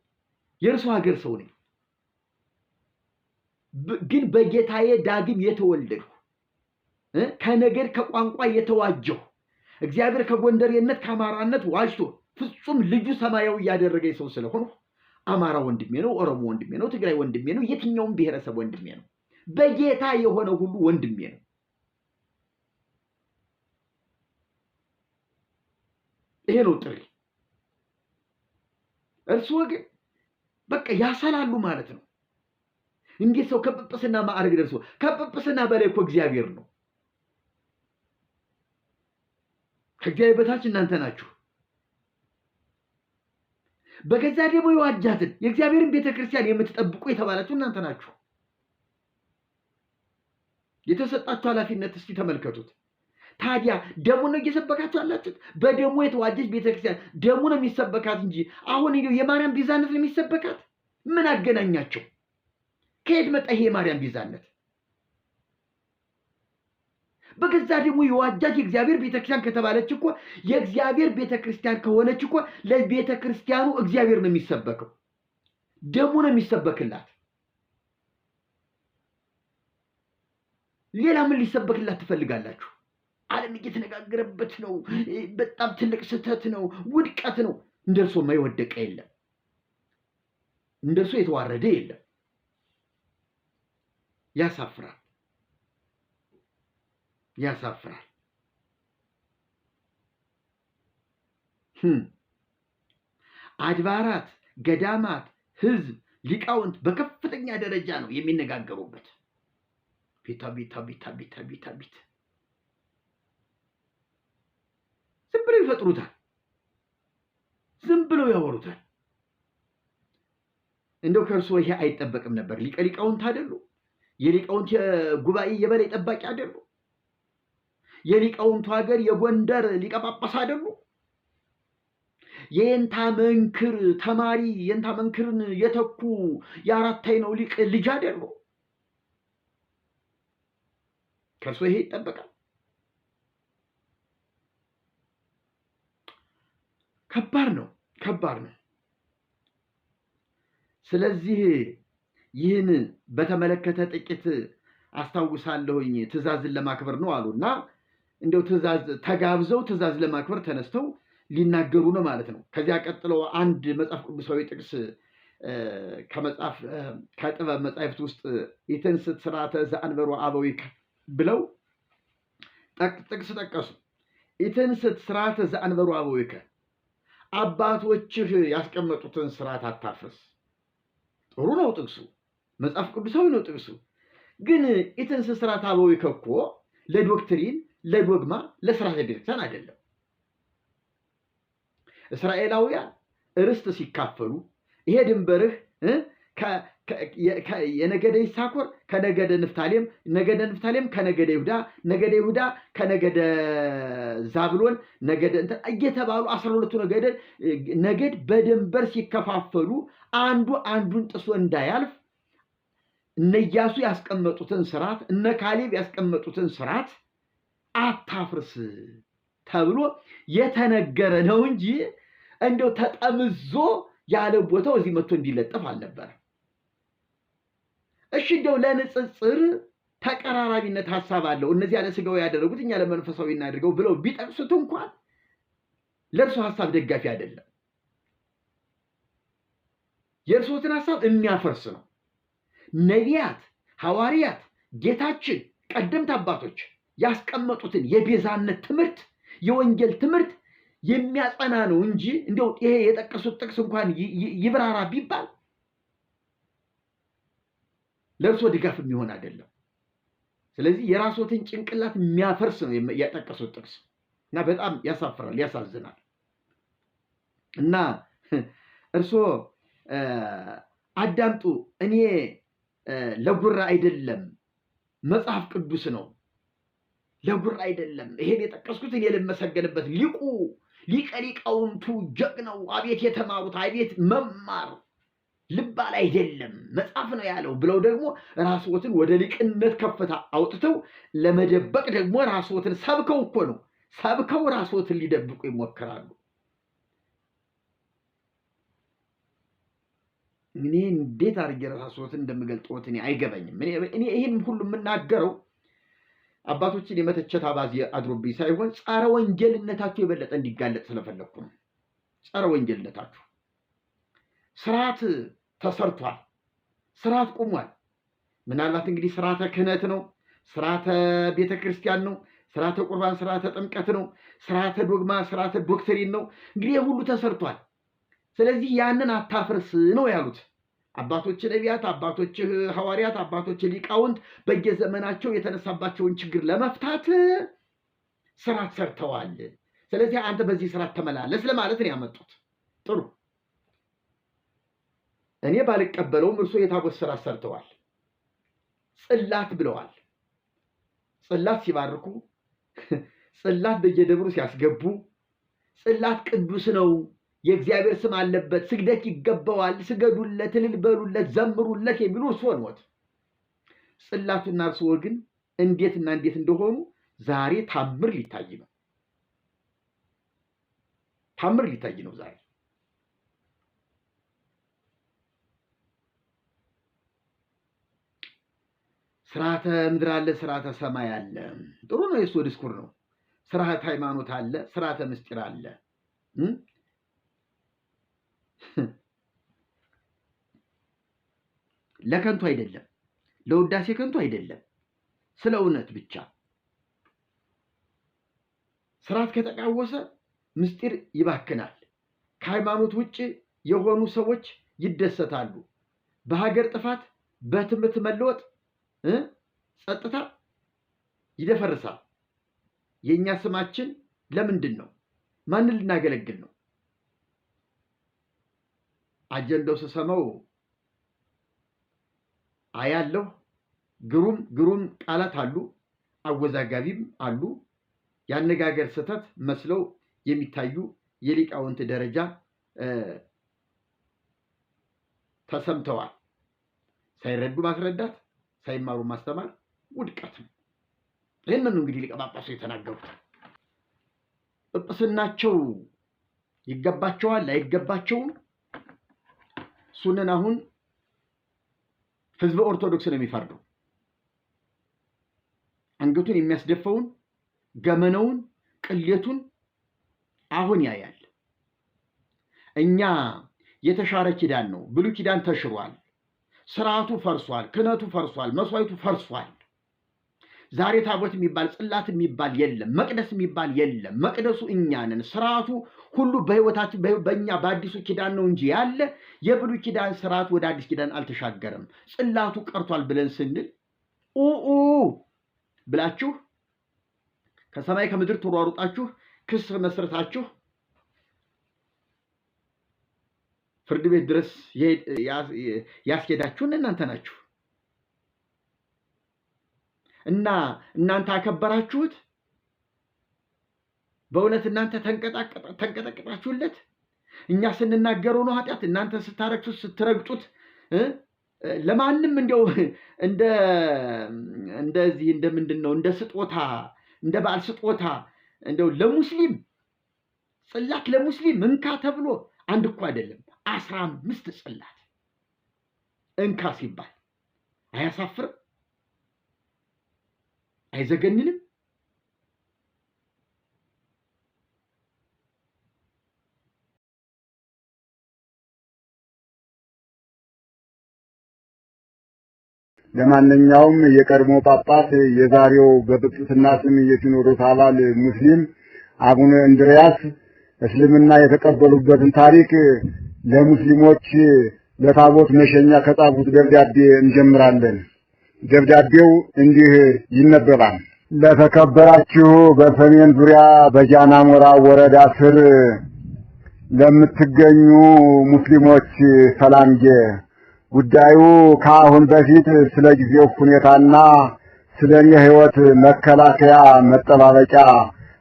Speaker 1: የእርስዎ ሀገር ሰው ነኝ። ግን በጌታዬ ዳግም የተወለድሁ ከነገድ ከቋንቋ የተዋጀሁ እግዚአብሔር ከጎንደሬነት ከአማራነት ዋጅቶ ፍጹም ልጁ ሰማያዊ ያደረገኝ ሰው ስለሆነ አማራ ወንድሜ ነው፣ ኦሮሞ ወንድሜ ነው፣ ትግራይ ወንድሜ ነው፣ የትኛውም ብሔረሰብ ወንድሜ ነው። በጌታ የሆነ ሁሉ ወንድሜ ነው። ይሄ ነው ጥሪ። እርስዎ ግን በቃ ያሰላሉ ማለት ነው። እንዴት ሰው ከጵጵስና ማዕረግ ደርሶ? ከጵጵስና በላይ እኮ እግዚአብሔር ነው። ከእግዚአብሔር በታች እናንተ ናችሁ። በገዛ ደግሞ የዋጃትን የእግዚአብሔርን ቤተክርስቲያን የምትጠብቁ የተባላችሁ እናንተ ናችሁ። የተሰጣችሁ ኃላፊነት እስቲ ተመልከቱት። ታዲያ ደሙ ነው እየሰበካችሁ ያላችሁት። በደሙ የተዋጀች ቤተክርስቲያን ደሙ ነው የሚሰበካት እንጂ አሁን የማርያም ቤዛነት ነው የሚሰበካት? ምን አገናኛቸው? ከየት መጣ ይሄ የማርያም ቤዛነት? በገዛ ደግሞ የዋጃት የእግዚአብሔር ቤተክርስቲያን ከተባለች እኮ የእግዚአብሔር ቤተክርስቲያን ከሆነች እኮ ለቤተክርስቲያኑ እግዚአብሔር ነው የሚሰበከው፣ ደሙ ነው የሚሰበክላት። ሌላ ምን ሊሰበክላት ትፈልጋላችሁ? ዓለም እየተነጋገረበት ነው። በጣም ትልቅ ስህተት ነው፣ ውድቀት ነው። እንደርሶ የማይወደቀ የለም፣ እንደርሶ የተዋረደ የለም። ያሳፍራል፣ ያሳፍራል። አድባራት፣ ገዳማት፣ ህዝብ፣ ሊቃውንት በከፍተኛ ደረጃ ነው የሚነጋገሩበት። ቤት ዝም ብለው ይፈጥሩታል፣ ዝም ብለው ያወሩታል። እንደው ከእርሶ ይሄ አይጠበቅም ነበር። ሊቀ ሊቃውንት አይደሉ? የሊቃውንት ጉባኤ የበላይ ጠባቂ አይደሉ? የሊቃውንቱ ሀገር የጎንደር ሊቀ ጳጳስ አይደሉ? የየንታ መንክር ተማሪ የንታ መንክርን የተኩ የአራተኛው ሊቅ ልጅ አይደሉ? ከእርሶ ይሄ ይጠበቃል? ከባድ ነው፣ ከባድ ነው። ስለዚህ ይህን በተመለከተ ጥቂት አስታውሳለሁኝ። ትእዛዝን ለማክበር ነው አሉና እንደው ትእዛዝ ተጋብዘው ትእዛዝ ለማክበር ተነስተው ሊናገሩ ነው ማለት ነው። ከዚያ ቀጥለው አንድ መጽሐፍ ቅዱሳዊ ጥቅስ ከጥበብ መጻሕፍት ውስጥ ኢትንስት ስርዓተ ዘአንበሮ አበዊከ ብለው ጥቅስ ጠቀሱ። ኢትንስት ስርዓተ ዘአንበሮ አበዊከ፣ አባቶችህ ያስቀመጡትን ስርዓት አታፍርስ። ጥሩ ነው ጥቅሱ፣ መጽሐፍ ቅዱሳዊ ነው ጥቅሱ። ግን ኢትንስት ስርዓተ አበዊከ እኮ ለዶክትሪን፣ ለዶግማ፣ ለስርዓተ ቤተክርስቲያን አይደለም። እስራኤላውያን ርስት ሲካፈሉ ይሄ ድንበርህ የነገደ ይሳኮር ከነገደ ንፍታሌም፣ ነገደ ንፍታሌም ከነገደ ይሁዳ፣ ነገደ ይሁዳ ከነገደ ዛብሎን፣ ነገደ እየተባሉ 12ቱ ነገድ በድንበር ሲከፋፈሉ አንዱ አንዱን ጥሶ እንዳያልፍ እነ ኢያሱ ያስቀመጡትን ስርዓት፣ እነ ካሌብ ያስቀመጡትን ስርዓት አታፍርስ ተብሎ የተነገረ ነው እንጂ እንደው ተጠምዞ ያለ ቦታው እዚህ መጥቶ እንዲለጠፍ አልነበረ። እሺ እንደው ለንጽጽር ተቀራራቢነት ሐሳብ አለው። እነዚያ ለስጋው ያደረጉት እኛ ለመንፈሳዊ እናድርገው ብለው ቢጠቅሱት እንኳን ለእርሱ ሐሳብ ደጋፊ አይደለም። የእርሶትን ሐሳብ የሚያፈርስ ነው። ነቢያት፣ ሐዋርያት፣ ጌታችን፣ ቀደምት አባቶች ያስቀመጡትን የቤዛነት ትምህርት፣ የወንጌል ትምህርት የሚያጸና ነው እንጂ እንደው ይሄ የጠቀሱት ጥቅስ እንኳን ይብራራ ቢባል ለእርሶ ድጋፍ የሚሆን አይደለም። ስለዚህ የራስዎትን ጭንቅላት የሚያፈርስ ነው የጠቀሱት ጥቅስ እና በጣም ያሳፍራል፣ ያሳዝናል። እና እርሶ አዳምጡ። እኔ ለጉራ አይደለም፣ መጽሐፍ ቅዱስ ነው፣ ለጉራ አይደለም። ይሄን የጠቀስኩት እኔ ልመሰገንበት ሊቀ ሊቃውንቱ ጀግናው አቤት የተማሩት አቤት መማር ልባል አይደለም መጽሐፍ ነው ያለው ብለው ደግሞ ራስዎትን ወደ ሊቅነት ከፍታ አውጥተው ለመደበቅ ደግሞ ራስዎትን ሰብከው እኮ ነው ሰብከው ራስዎትን ሊደብቁ ይሞክራሉ። እኔ እንዴት አድርጌ ራስዎትን እንደምገልጥዎት እኔ አይገባኝም። እኔ ይህን ሁሉ የምናገረው አባቶችን የመተቸት አባዜ አድሮብኝ ሳይሆን ጸረ ወንጌልነታችሁ የበለጠ እንዲጋለጥ ስለፈለኩ ነው። ጸረ ወንጌልነታችሁ ስርዓት ተሰርቷል፣ ስርዓት ቆሟል። ምናልባት እንግዲህ ስርዓተ ክህነት ነው፣ ስርዓተ ቤተክርስቲያን ነው፣ ስርዓተ ቁርባን፣ ስርዓተ ጥምቀት ነው፣ ስርዓተ ዶግማ፣ ስርዓተ ዶክትሪን ነው። እንግዲህ ሁሉ ተሰርቷል። ስለዚህ ያንን አታፍርስ ነው ያሉት አባቶች ነቢያት፣ አባቶች ሐዋርያት፣ አባቶች ሊቃውንት በየዘመናቸው የተነሳባቸውን ችግር ለመፍታት ስርዓት ሰርተዋል። ስለዚህ አንተ በዚህ ስርዓት ተመላለስ ለማለት ነው ያመጡት። ጥሩ፣ እኔ ባልቀበለውም እርሶ የታቦት ስርዓት ሰርተዋል። ጽላት ብለዋል። ጽላት ሲባርኩ፣ ጽላት በየደብሩ ሲያስገቡ፣ ጽላት ቅዱስ ነው፣ የእግዚአብሔር ስም አለበት፣ ስግደት ይገባዋል፣ ስገዱለት፣ እልል በሉለት፣ ዘምሩለት የሚሉ እርስዎ ነዎት። ጽላቱና እርስዎ ግን እንዴትና እንዴት እንደሆኑ ዛሬ ታምር ሊታይ ነው። ታምር ሊታይ ነው ዛሬ። ስርዓተ ምድር አለ፣ ስርዓተ ሰማይ አለ። ጥሩ ነው፣ የእሱ ዲስኩር ነው። ስርዓተ ሃይማኖት አለ፣ ስርዓተ ምስጢር አለ። ለከንቱ አይደለም፣ ለውዳሴ ከንቱ አይደለም፣ ስለ እውነት ብቻ። ስርዓት ከተቃወሰ ምስጢር ይባክናል። ከሃይማኖት ውጭ የሆኑ ሰዎች ይደሰታሉ። በሀገር ጥፋት፣ በትምህርት መለወጥ፣ ጸጥታ ይደፈርሳል። የእኛ ስማችን ለምንድን ነው? ማንን ልናገለግል ነው? አጀንዳው ስሰማው አያለሁ። ግሩም ቃላት አሉ፣ አወዛጋቢም አሉ። ያነጋገር ስህተት መስለው የሚታዩ የሊቃውንት ደረጃ ተሰምተዋል። ሳይረዱ ማስረዳት፣ ሳይማሩ ማስተማር ውድቀት ነው። ይህንን ነው እንግዲህ ሊቀ ጳጳሱ የተናገሩት። ጵጵስናቸው ይገባቸዋል አይገባቸውም? እሱንን አሁን ህዝበ ኦርቶዶክስ ነው የሚፈርደው። አንገቱን የሚያስደፈውን ገመነውን ቅሌቱን አሁን ያያል። እኛ የተሻረ ኪዳን ነው። ብሉይ ኪዳን ተሽሯል። ስርዓቱ ፈርሷል። ክህነቱ ፈርሷል። መስዋዕቱ ፈርሷል። ዛሬ ታቦት የሚባል ጽላት የሚባል የለም። መቅደስ የሚባል የለም። መቅደሱ እኛ ነን። ስርዓቱ ሁሉ በህይወታችን በእኛ በአዲሱ ኪዳን ነው እንጂ ያለ የብሉይ ኪዳን ስርዓት ወደ አዲስ ኪዳን አልተሻገረም። ጽላቱ ቀርቷል ብለን ስንል ብላችሁ ከሰማይ ከምድር ተሯሩጣችሁ ክስ መስረታችሁ ፍርድ ቤት ድረስ ያስኬዳችሁን እናንተ ናችሁ። እና እናንተ አከበራችሁት። በእውነት እናንተ ተንቀጠቀጣችሁለት። እኛ ስንናገረው ነው ኃጢአት፣ እናንተ ስታረክሱት ስትረግጡት ለማንም እንደው እንደዚህ እንደምንድን ነው እንደ ስጦታ እንደ በዓል ስጦታ እንደው ለሙስሊም ጽላት ለሙስሊም እንካ ተብሎ አንድ እኮ አይደለም 15 ጽላት እንካ ሲባል አያሳፍርም? አይዘገንንም?
Speaker 4: ለማንኛውም የቀድሞ ጳጳስ የዛሬው በጵጵስና ስም የሲኖዶስ አባል ሙስሊም አቡነ እንድርያስ እስልምና የተቀበሉበትን ታሪክ ለሙስሊሞች ለታቦት መሸኛ ከጻፉት ደብዳቤ እንጀምራለን። ደብዳቤው እንዲህ ይነበባል። ለተከበራችሁ በሰሜን ዙሪያ በጃናሞራ ወረዳ ስር ለምትገኙ ሙስሊሞች ሰላምጌ፣ ጉዳዩ ከአሁን በፊት ስለ ጊዜው ሁኔታና ስለ እኔ ሕይወት መከላከያ መጠባበቂያ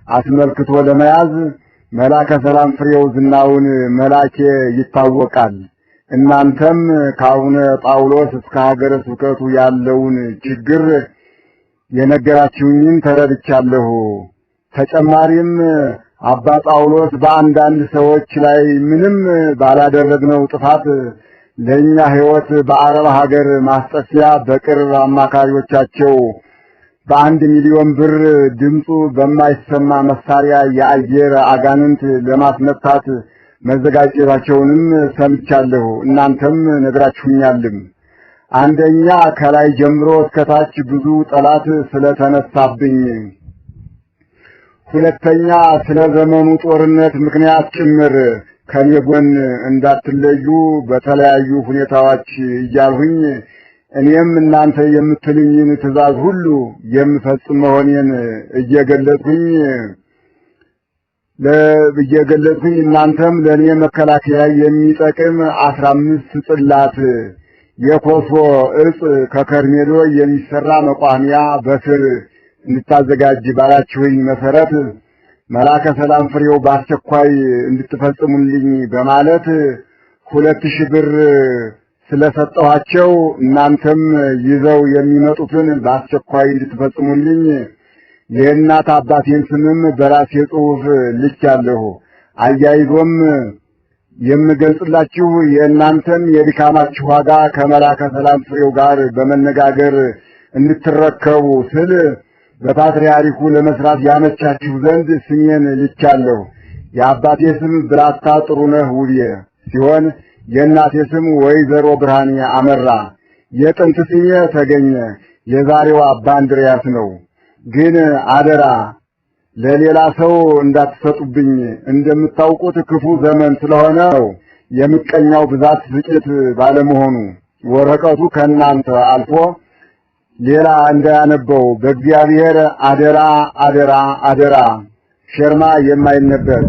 Speaker 4: አስመልክቶ ለመያዝ መላከ ሰላም ፍሬው ዝናውን መላኬ ይታወቃል። እናንተም ከአቡነ ጳውሎስ እስከ ሀገረ ስብከቱ ያለውን ችግር የነገራችሁኝን ተረድቻለሁ። ተጨማሪም አባ ጳውሎስ በአንዳንድ ሰዎች ላይ ምንም ባላደረግነው ጥፋት ለእኛ ሕይወት በአረብ ሀገር ማስጠፊያ በቅርብ አማካሪዎቻቸው በ1 ሚሊዮን ብር ድምፁ በማይሰማ መሳሪያ የአየር አጋንንት ለማስመታት መዘጋጀታቸውንም ሰምቻለሁ። እናንተም ነግራችሁኛልም። አንደኛ ከላይ ጀምሮ እስከታች ብዙ ጠላት ስለተነሳብኝ፣ ሁለተኛ ስለ ዘመኑ ጦርነት ምክንያት ጭምር ከኔ ጎን እንዳትለዩ በተለያዩ ሁኔታዎች እያልሁኝ እኔም እናንተ የምትሉኝን ትእዛዝ ሁሉ የምፈጽም መሆኔን እየገለጽኩኝ እናንተም ለእኔ መከላከያ የሚጠቅም 15 ጽላት የኮሶ እጽ ከከርሜሎ የሚሰራ መቋሚያ በስር እንድታዘጋጅ ባላችሁኝ መሰረት መላከ ሰላም ፍሬው በአስቸኳይ እንድትፈጽሙልኝ በማለት 2000 ብር ስለሰጠኋቸው እናንተም ይዘው የሚመጡትን በአስቸኳይ እንድትፈጽሙልኝ የእናት አባቴን ስምም በራሴ ጽሑፍ ልኬያለሁ። አያይዞም የምገልጽላችሁ የእናንተን የድካማችሁ ዋጋ ከመላከ ሰላም ፍሬው ጋር በመነጋገር እንድትረከቡ ስል በፓትርያርኩ ለመስራት ያመቻችሁ ዘንድ ስሜን ልኬያለሁ። የአባቴ ስም ብራታ ጥሩነህ ውቤ ሲሆን የእናቴ ስም ወይዘሮ ብርሃኔ አመራ። የጥንት ስሜ ተገኘ፣ የዛሬው አባ እንድርያስ ነው። ግን አደራ ለሌላ ሰው እንዳትሰጡብኝ። እንደምታውቁት ክፉ ዘመን ስለሆነ የምቀኛው ብዛት ጥቂት ባለመሆኑ ወረቀቱ ከእናንተ አልፎ ሌላ እንዳያነበው በእግዚአብሔር አደራ አደራ አደራ። ሸርማ የማይነበር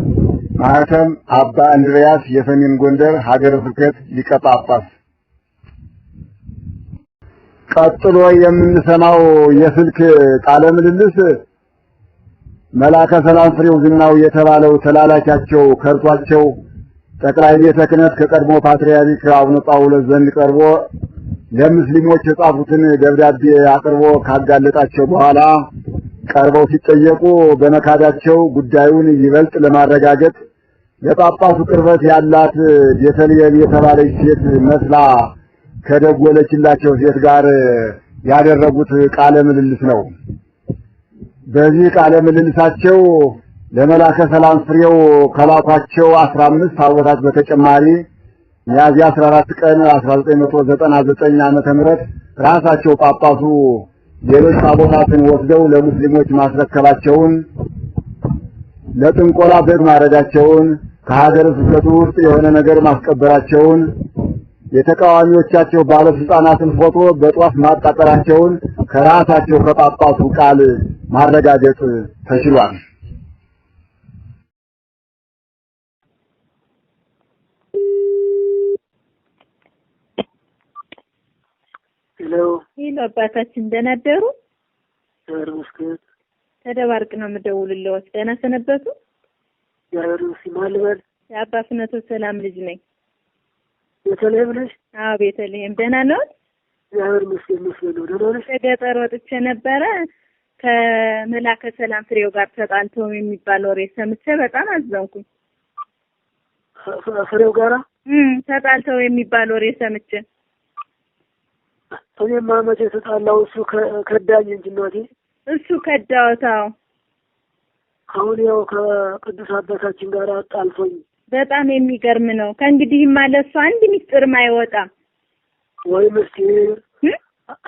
Speaker 4: ማህተም አባ እንድርያስ የሰሜን ጎንደር ሀገረ ስብከት ሊቀ ጳጳስ። ቀጥሎ የምንሰማው የስልክ ቃለ ምልልስ መላከ ሰላም ፍሬው ዝናው የተባለው ተላላኪያቸው ከርቷቸው ጠቅላይ ቤተ ክህነት ከቀድሞ ፓትርያርክ አቡነ ጳውሎስ ዘንድ ቀርቦ ለሙስሊሞች የጻፉትን ደብዳቤ አቅርቦ ካጋለጣቸው በኋላ ቀርበው ሲጠየቁ በመካዳቸው ጉዳዩን ይበልጥ ለማረጋገጥ ለጳጳሱ ቅርበት ያላት ቤተልሔም የተባለች ሴት መስላ ከደወለችላቸው ሴት ጋር ያደረጉት ቃለ ምልልስ ነው። በዚህ ቃለ ምልልሳቸው ለመላከ ሰላም ፍሬው ከላኳቸው 15 ታቦታት በተጨማሪ ሚያዝያ 14 ቀን 1999 ዓመተ ምህረት ራሳቸው ጳጳሱ ሌሎች ታቦታትን ወስደው ለሙስሊሞች ማስረከባቸውን፣ ለጥንቆላ በግ ማረዳቸውን፣ ከሀገረ ስብከቱ ውስጥ የሆነ ነገር ማስቀበራቸውን፣ የተቃዋሚዎቻቸው ባለስልጣናትን ፎቶ በጧፍ ማጣጠራቸውን ከራሳቸው ከጳጳሱ ቃል ማረጋገጥ ተችሏል።
Speaker 5: ሄሎ አባታችን ደህና አደሩ?
Speaker 6: ያርሙስከት
Speaker 5: ተደባርቅ ነው የምደውልልዎት። ደህና ሰነበቱ?
Speaker 6: ያርሙስ ማልበል
Speaker 5: የአባ ፍኖተ ሰላም ልጅ ነኝ።
Speaker 6: ቤተልሔም ነሽ?
Speaker 5: አዎ ቤተልሔም። ደህና ነው?
Speaker 6: ያርሙስ ነው ደህና ነሽ?
Speaker 5: ከገጠር ወጥቼ ነበረ ከመላከ ሰላም ፍሬው ጋር ተጣልተው የሚባል ወሬ ሰምቼ በጣም አዘንኩኝ።
Speaker 6: ፍሬው ጋራ
Speaker 5: ተጣልተው የሚባል ወሬ ሰምቼ
Speaker 6: እኔማ መቼ ተጣላው? እሱ ከዳኝ እንጂ እናቴ።
Speaker 5: እሱ ከዳውታው
Speaker 6: አሁን ያው ከቅዱስ አባታችን ጋር አጣልፎኝ።
Speaker 5: በጣም የሚገርም ነው። ከእንግዲህ ማለሱ አንድ ሚስጥርም አይወጣም
Speaker 6: ወይ ምስጢር?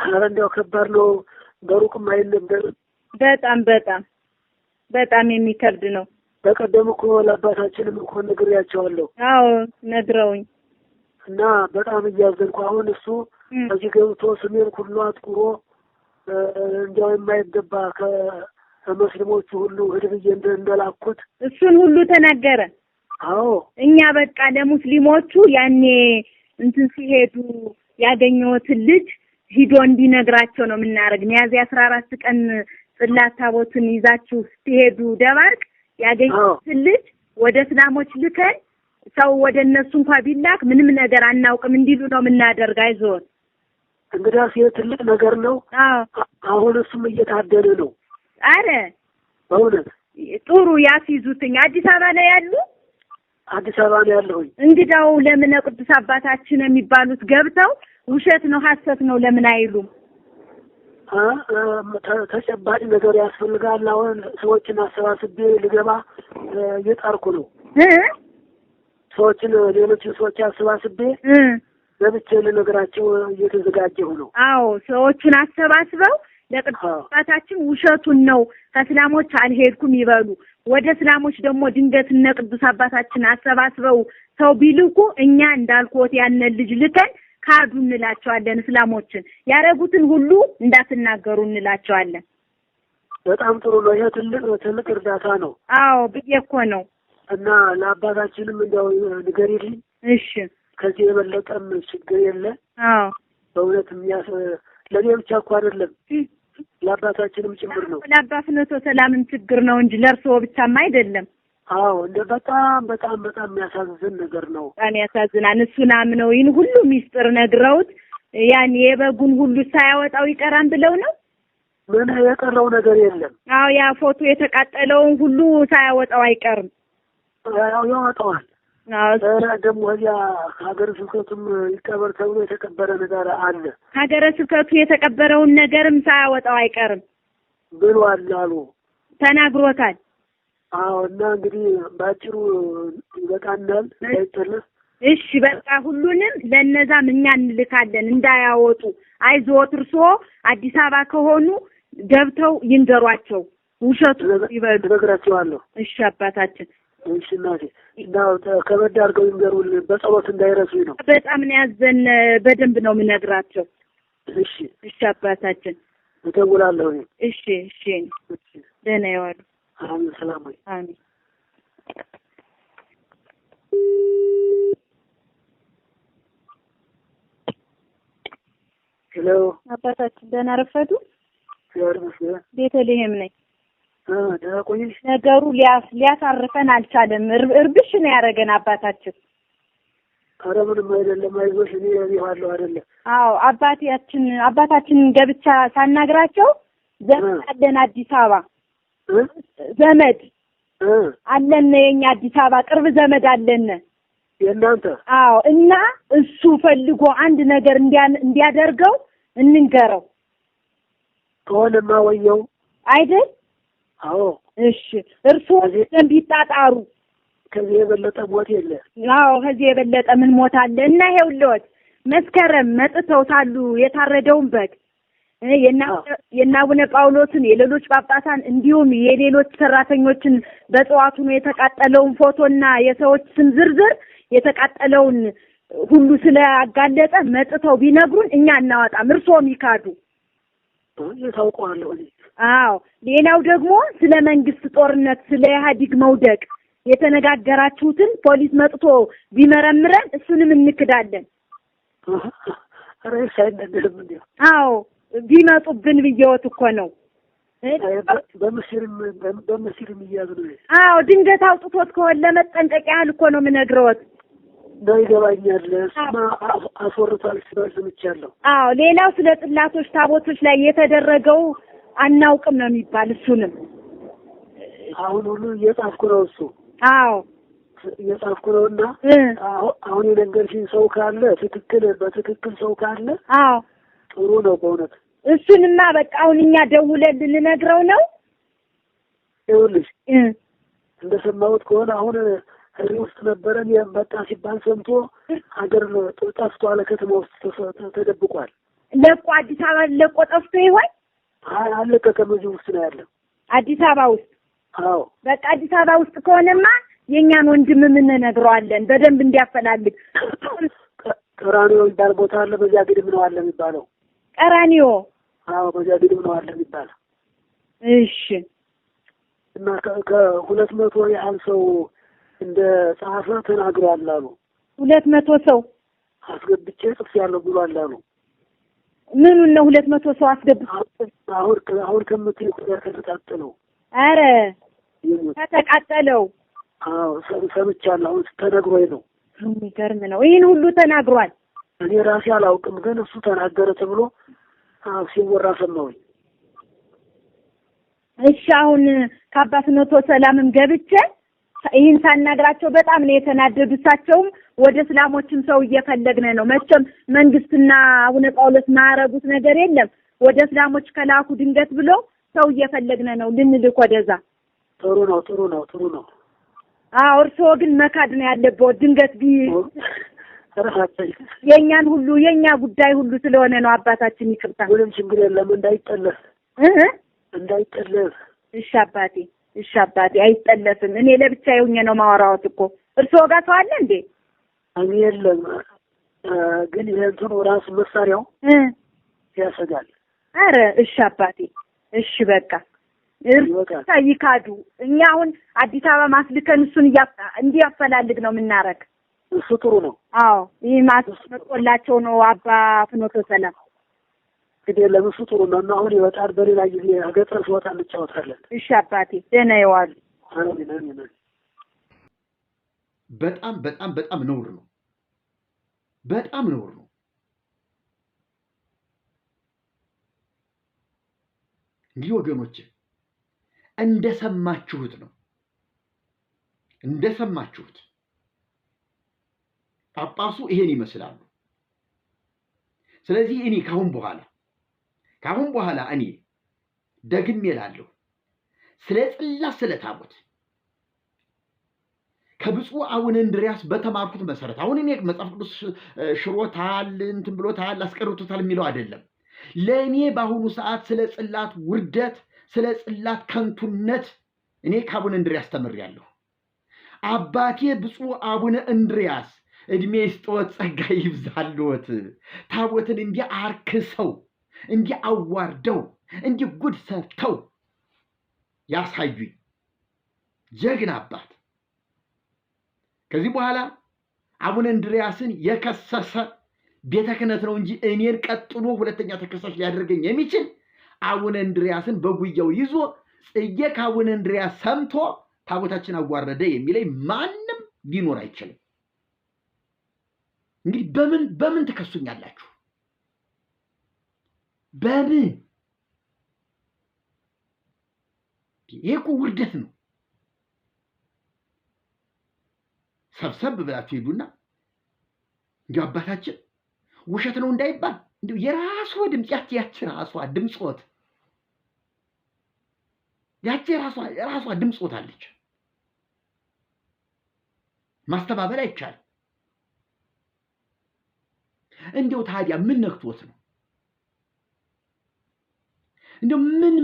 Speaker 6: ኧረ እንደው ከባድ ነው። በሩቅም አይነበር።
Speaker 5: በጣም በጣም በጣም የሚከብድ ነው።
Speaker 6: በቀደም እኮ ለአባታችንም እኮ ነግሬያቸዋለሁ።
Speaker 5: አዎ ነግረውኝ
Speaker 6: እና በጣም እያዘንኩ አሁን እሱ እዚህ ገብቶ ስሜን ሁሉ አጥቁሮ እንዲያው የማይገባ ከሙስሊሞቹ ሁሉ ህድብዬ እንደላኩት
Speaker 5: እሱን ሁሉ ተናገረ።
Speaker 6: አዎ
Speaker 5: እኛ በቃ ለሙስሊሞቹ ያኔ እንትን ሲሄዱ ያገኘሁትን ልጅ ሂዶ እንዲነግራቸው ነው የምናደርግ። ሚያዝያ 14 ቀን ጽላት ታቦትን ይዛችሁ ስትሄዱ ደባርቅ ያገኘሁትን ልጅ ወደ እስላሞች ልከን ሰው ወደ እነሱ እንኳን ቢላክ ምንም ነገር አናውቅም እንዲሉ ነው የምናደርግ። አይዞን
Speaker 6: እንግዲያስ ትልቅ ነገር ነው። አሁን እሱም እየታደለ ነው።
Speaker 5: አረ
Speaker 6: በእውነት
Speaker 5: ጥሩ ያስይዙትኝ። አዲስ አበባ ላይ ያሉ
Speaker 6: አዲስ አበባ ነው ያለሁኝ።
Speaker 5: እንግዳው ለምን ቅዱስ አባታችን የሚባሉት ገብተው ውሸት ነው ሐሰት ነው ለምን አይሉም?
Speaker 6: ተጨባጭ ነገር ያስፈልጋል። አሁን ሰዎችን አሰባስቤ ልገባ እየጣርኩ ነው። ሰዎችን ሌሎችን ሰዎች አሰባስቤ ለብቻ ልነግራቸው እየተዘጋጀሁ ነው።
Speaker 5: አዎ ሰዎችን አሰባስበው ለቅዱስ አባታችን ውሸቱን ነው ከእስላሞች አልሄድኩም ይበሉ። ወደ እስላሞች ደግሞ ድንገት እነ ቅዱስ አባታችን አሰባስበው ሰው ቢልኩ እኛ እንዳልኩት ያንን ልጅ ልከን ካዱ እንላቸዋለን። እስላሞችን ያረጉትን ሁሉ እንዳትናገሩ እንላቸዋለን።
Speaker 6: በጣም ጥሩ ነው። ይሄ ትልቅ እርዳታ ነው።
Speaker 5: አዎ ብዬ እኮ ነው።
Speaker 6: እና ለአባታችንም እንደው ንገሪልኝ።
Speaker 5: እሺ
Speaker 6: ከዚህ የበለጠም ችግር የለ።
Speaker 5: አዎ
Speaker 6: በእውነት ለኔ ብቻ እኮ አይደለም ለአባታችንም ጭምር ነው።
Speaker 5: ለአባ ፍኖተ ሰላምም ችግር ነው እንጂ ለእርስዎ ብቻም አይደለም።
Speaker 6: አዎ እንደ በጣም የሚያሳዝን ነገር ነው።
Speaker 5: በጣም ያሳዝናል። እሱን አምነው ይህን ሁሉ ሚስጥር ነግረውት ያን የበጉን ሁሉ ሳያወጣው ይቀራን ብለው ነው።
Speaker 6: ምን የቀረው ነገር የለም።
Speaker 5: አዎ ያ ፎቶ የተቃጠለውን ሁሉ ሳያወጣው አይቀርም።
Speaker 6: ያው ያወጣዋል። ደግሞ ያ ሀገረ ስብከቱም ይቀበር ተብሎ የተቀበረ ነገር አለ። ሀገረ
Speaker 5: ስብከቱ የተቀበረውን ነገርም ሳያወጣው አይቀርም
Speaker 6: ብሏል አሉ
Speaker 5: ተናግሮታል።
Speaker 6: አዎ እና እንግዲህ ባጭሩ ይበቃናል። አይተለስ
Speaker 5: እሺ በቃ ሁሉንም ለነዛም እኛ እንልካለን እንዳያወጡ። አይዞት እርስዎ አዲስ አበባ ከሆኑ ገብተው ይንገሯቸው ውሸቱ ይበሉ።
Speaker 6: ነግራቸዋለሁ።
Speaker 5: እሺ አባታችን።
Speaker 6: እሺ እናቴ እንዳው ከበድ አድርገው ይንገሩልኝ በጸሎት እንዳይረሱኝ ነው።
Speaker 5: በጣም ነው ያዘን። በደንብ ነው የምነግራቸው።
Speaker 6: እሺ
Speaker 5: እሺ አባታችን
Speaker 6: እደውላለሁ።
Speaker 5: እሺ እሺ ደህና ይዋሉ።
Speaker 6: አሜን። ሰላም ወይ።
Speaker 5: አሜን።
Speaker 6: ሄሎ
Speaker 5: አባታችን ደህና ረፈዱ?
Speaker 6: ያርምስ
Speaker 5: ቤተልሔም ነኝ።
Speaker 6: ደህና ቆይሽ።
Speaker 5: ነገሩ ሊያሳርፈን አልቻለም። እርብሽ ነው ያደረገን አባታችን።
Speaker 6: ኧረ ምንም አይደለም፣ አይዞሽ እኔ ያለሁ አይደለም።
Speaker 5: አዎ አባታችን ገብቻ ሳናግራቸው ዘመድ አለን አዲስ አበባ ዘመድ አለን። የኛ አዲስ አበባ ቅርብ ዘመድ አለን
Speaker 6: የእናንተ።
Speaker 5: አዎ እና እሱ ፈልጎ አንድ ነገር እንዲያደርገው እንንገረው
Speaker 6: ከሆነማ ወየው
Speaker 5: አይደል?
Speaker 6: አዎ
Speaker 5: እሺ እርስዎ ዘንድ ይጣጣሩ።
Speaker 6: ከዚህ የበለጠ ሞት የለ።
Speaker 5: አዎ ከዚህ የበለጠ ምን ሞት አለ? እና ይኸውልዎት መስከረም መጥተው ሳሉ የታረደውን በግ የአቡነ ጳውሎስን የሌሎች ጳጳሳን እንዲሁም የሌሎች ሰራተኞችን በጠዋቱ ነው የተቃጠለውን ፎቶና የሰዎች ስም ዝርዝር የተቃጠለውን ሁሉ ስለአጋለጠ መጥተው ቢነግሩን እኛ እናወጣም። እርስዎም ይካዱ።
Speaker 6: ታውቀዋለሁ።
Speaker 5: አዎ ሌላው ደግሞ ስለ መንግስት ጦርነት ስለ ኢህአዲግ መውደቅ የተነጋገራችሁትን ፖሊስ መጥቶ ቢመረምረን እሱንም እንክዳለን።
Speaker 6: ራስ አይደለም እንዴ?
Speaker 5: አዎ ቢመጡብን ብየወት እኮ ነው።
Speaker 6: በምስልም ይያዝ ነው።
Speaker 5: አዎ ድንገት አውጥቶት ከሆነ ለመጠንቀቅ ያህል እኮ ነው የምነግረውት።
Speaker 6: ነው ይገባኛል። እሱማ አስወርቷል ሲባል ሰምቻለሁ።
Speaker 5: አዎ ሌላው ስለ ጽላቶች ታቦቶች ላይ የተደረገው አናውቅም ነው የሚባል። እሱንም
Speaker 6: አሁን ሁሉ እየጻፍኩ ነው። እሱ
Speaker 5: አዎ
Speaker 6: እየጻፍኩ ነውና አሁን የነገርሽኝ ሰው ካለ በትክክል ሰው ካለ
Speaker 5: አዎ
Speaker 6: ጥሩ ነው በእውነት።
Speaker 5: እሱንማ በቃ አሁን እኛ ደውለን ልንነግረው ነው።
Speaker 6: ይኸውልሽ እንደሰማሁት ከሆነ አሁን እዚህ ውስጥ ነበረን የመጣ ሲባል ሰምቶ ሀገር ጠፍቷል፣ ከተማ ውስጥ ተደብቋል።
Speaker 5: ለቆ አዲስ አበባ ለቆ ጠፍቶ ይሆን?
Speaker 6: አለቀቀም። እዚህ ውስጥ ነው ያለው።
Speaker 5: አዲስ አበባ ውስጥ
Speaker 6: አዎ
Speaker 5: በቃ አዲስ አበባ ውስጥ ከሆነማ የኛን ወንድም ምን ነግረዋለን በደንብ እንዲያፈላልግ።
Speaker 6: ቀራኒዮ የሚባል ቦታ አለ። በዚያ ግድም ነው አለ የሚባለው።
Speaker 5: ቀራኒዮ?
Speaker 6: አዎ በዚያ ግድም ነው አለ የሚባለው።
Speaker 5: እሺ።
Speaker 6: እና ከ200 ያህል ሰው እንደ ጻፈ ተናግሯል አሉ።
Speaker 5: 200 ሰው
Speaker 6: አስገብቼ ጽፌያለሁ ብሏል አሉ።
Speaker 5: ምኑን ነው 200 ሰው አስገብቼ?
Speaker 6: አሁን ከምትይው ጋር ከተቃጠለው።
Speaker 5: አረ ከተቃጠለው?
Speaker 6: አዎ ሰምቻለሁ። አሁን ተነግሮኝ ነው።
Speaker 5: የሚገርም ነው። ይሄን ሁሉ ተናግሯል።
Speaker 6: እኔ ራሴ አላውቅም፣ ግን እሱ ተናገረ ተብሎ ሲወራ ሰማሁኝ።
Speaker 5: እሺ አሁን ከአባ ፍኖተ ሰላምም ገብቼ ይህን ሳናግራቸው በጣም ነው የተናደዱ። እሳቸውም ወደ እስላሞችም ሰው እየፈለግን ነው። መቼም መንግስትና አቡነ ጳውሎስ ማያረጉት ነገር የለም። ወደ እስላሞች ከላኩ ድንገት ብሎ ሰው እየፈለግን ነው ልንልክ ወደዛ።
Speaker 6: ጥሩ ነው ጥሩ ነው ጥሩ ነው።
Speaker 5: አዎ እርስዎ ግን መካድ ነው ያለበት። ድንገት የኛን ሁሉ የኛ ጉዳይ ሁሉ ስለሆነ ነው አባታችን ይቅርታ።
Speaker 6: ምንም ችግር የለም። እንዳይጠለፍ።
Speaker 5: እሺ አባቴ እሺ አባቴ አይጠለፍም። እኔ ለብቻዬ ሆኜ ነው ማወራዎት እኮ። እርስዎ ጋር ሰው አለ እንዴ?
Speaker 6: እኔ የለም፣ ግን ይሄንቱን ራሱ መሳሪያው ያሰጋል።
Speaker 5: አረ እሺ አባቴ እሺ በቃ ይካዱ። እኛ አሁን አዲስ አበባ ማስልከን እሱን እንዲያፈላልግ ነው የምናረግ።
Speaker 6: እሱ ጥሩ ነው።
Speaker 5: አዎ ይሄ ማስመጥላቸው ነው አባ ፍኖተ ሰላም።
Speaker 6: እንግዲህ ለምሱ ጥሩ ነው እና አሁን ይወጣል። በሌላ ጊዜ ገጠር ሲወጣ እንጫወታለን።
Speaker 5: እሺ አባቴ ደህና ይዋሉ።
Speaker 6: አሜን።
Speaker 1: በጣም በጣም በጣም ነውር ነው። በጣም ነውር ነው። እንግዲህ ወገኖቼ እንደሰማችሁት ነው። እንደሰማችሁት ጳጳሱ ይሄን ይመስላሉ። ስለዚህ እኔ ካሁን በኋላ እኔ ደግሜ እላለሁ ስለ ጽላት ስለ ታቦት ከብፁዕ አቡነ እንድርያስ በተማርኩት መሰረት አሁን እኔ መጽሐፍ ቅዱስ ሽሮታል እንትን ብሎታል አስቀርቶታል የሚለው አይደለም። ለእኔ በአሁኑ ሰዓት ስለ ጽላት ውርደት ስለ ጽላት ከንቱነት እኔ ከአቡነ እንድርያስ ተምሬያለሁ። አባቴ ብፁዕ አቡነ እንድርያስ እድሜ ይስጥዎት ጸጋ ይብዛልዎት ታቦትን እንዲህ አርክሰው እንዲህ አዋርደው እንዲህ ጉድ ሰርተው ያሳዩኝ ጀግና አባት። ከዚህ በኋላ አቡነ እንድርያስን የከሰሰ ቤተ ክህነት ነው እንጂ እኔን ቀጥሎ ሁለተኛ ተከሳሽ ሊያደርገኝ የሚችል አቡነ እንድርያስን በጉያው ይዞ ጽጌ ከአቡነ እንድርያስ ሰምቶ ታቦታችን አዋረደ የሚለኝ ማንም ሊኖር አይችልም። እንግዲህ በምን ትከሱኛላችሁ? በምን? ይሄ እኮ ውርደት ነው። ሰብሰብ ብላችሁ ሄዱና እንዲሁ አባታችን ውሸት ነው እንዳይባል እንዲሁ የራሱ ድምፅ ያቺ ራሷ ድምፆት ያቺ ራሷ ድምፆት አለች። ማስተባበል አይቻልም። እንዲሁ ታዲያ ምን ነክቶት ነው? እንዲሁ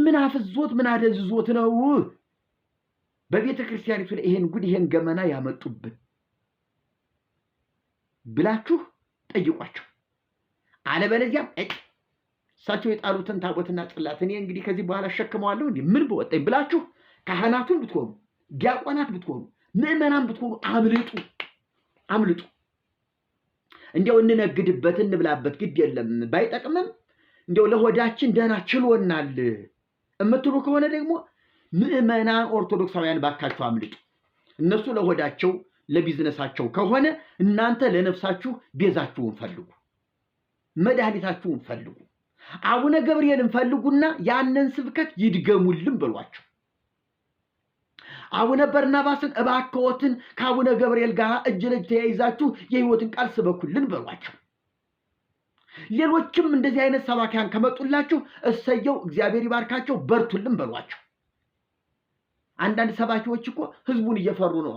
Speaker 1: ምን አፍዞት ምን አደዝዞት ነው በቤተ ክርስቲያኒቱ ላይ ይሄን ጉድ ይሄን ገመና ያመጡብን ብላችሁ ጠይቋቸው። አለበለዚያም እሳቸው የጣሉትን ታቦትና ጽላት እኔ እንግዲህ ከዚህ በኋላ አሸክመዋለሁ እንዴ ምን በወጣኝ ብላችሁ ካህናቱን ብትሆኑ ዲያቆናት ብትሆኑ ምዕመናን ብትሆኑ አምልጡ። እንዲያው እንነግድበት እንብላበት ግድ የለም ባይጠቅምም እንዲያው ለሆዳችን ደህና ችሎናል እምትሉ ከሆነ ደግሞ ምዕመናን ኦርቶዶክሳውያን ባካችሁ አምልጡ። እነሱ ለሆዳቸው ለቢዝነሳቸው ከሆነ እናንተ ለነፍሳችሁ ቤዛችሁን ፈልጉ፣ መድኃኒታችሁን ፈልጉ። አቡነ ገብርኤልን ፈልጉና ያንን ስብከት ይድገሙልን በሏቸው። አቡነ በርናባስን እባክዎትን ከአቡነ ገብርኤል ጋር እጅ ለእጅ ተያይዛችሁ የሕይወትን ቃል ስበኩልን በሏቸው። ሌሎችም እንደዚህ አይነት ሰባኪያን ከመጡላችሁ እሰየው፣ እግዚአብሔር ይባርካቸው፣ በርቱልን በሏቸው። አንዳንድ ሰባኪዎች እኮ ህዝቡን እየፈሩ ነው።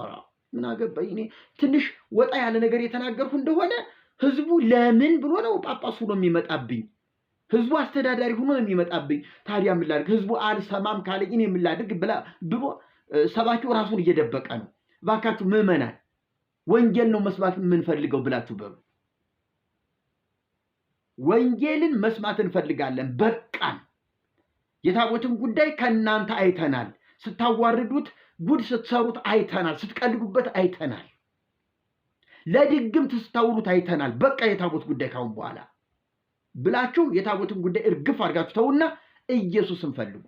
Speaker 1: ምን አገባኝ እኔ ትንሽ ወጣ ያለ ነገር የተናገርኩ እንደሆነ ህዝቡ ለምን ብሎ ነው ጳጳሱ ነው የሚመጣብኝ፣ ህዝቡ አስተዳዳሪ ሆኖ ነው የሚመጣብኝ። ታዲያ ምን ላድርግ? ህዝቡ አልሰማም ካለኝ እኔ ምን ላድርግ ብሎ ሰባኪው ራሱን እየደበቀ ነው። እባካችሁ ምዕመናን ወንጌል ነው መስማት የምንፈልገው ብላችሁ በሉ። ወንጌልን መስማት እንፈልጋለን። በቃን። የታቦትን ጉዳይ ከእናንተ አይተናል። ስታዋርዱት፣ ጉድ ስትሰሩት አይተናል። ስትቀልዱበት አይተናል። ለድግምት ስታውሉት አይተናል። በቃ የታቦት ጉዳይ ካሁን በኋላ ብላችሁ የታቦትን ጉዳይ እርግፍ አድርጋችሁ ተውና ኢየሱስን ፈልጉ።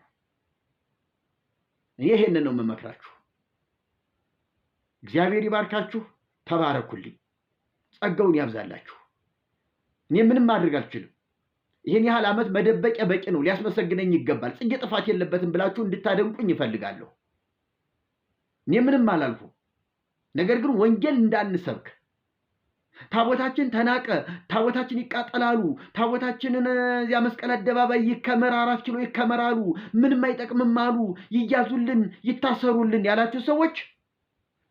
Speaker 1: ይሄንን ነው የምመክራችሁ። እግዚአብሔር ይባርካችሁ። ተባረኩልኝ። ጸጋውን ያብዛላችሁ። እኔ ምንም ማድረግ አልችልም። ይሄን ያህል ዓመት መደበቂያ በቂ ነው። ሊያስመሰግነኝ ይገባል። ጽጌ ጥፋት የለበትም ብላችሁ እንድታደንቁኝ ይፈልጋለሁ። እኔ ምንም አላልኩ። ነገር ግን ወንጌል እንዳንሰብክ ታቦታችን ተናቀ፣ ታቦታችን ይቃጠላሉ፣ ታቦታችንን እዚያ መስቀል አደባባይ ይከመር፣ 4 ኪሎ ይከመራሉ፣ ምንም አይጠቅምም አሉ፣ ይያዙልን፣ ይታሰሩልን ያላችሁ ሰዎች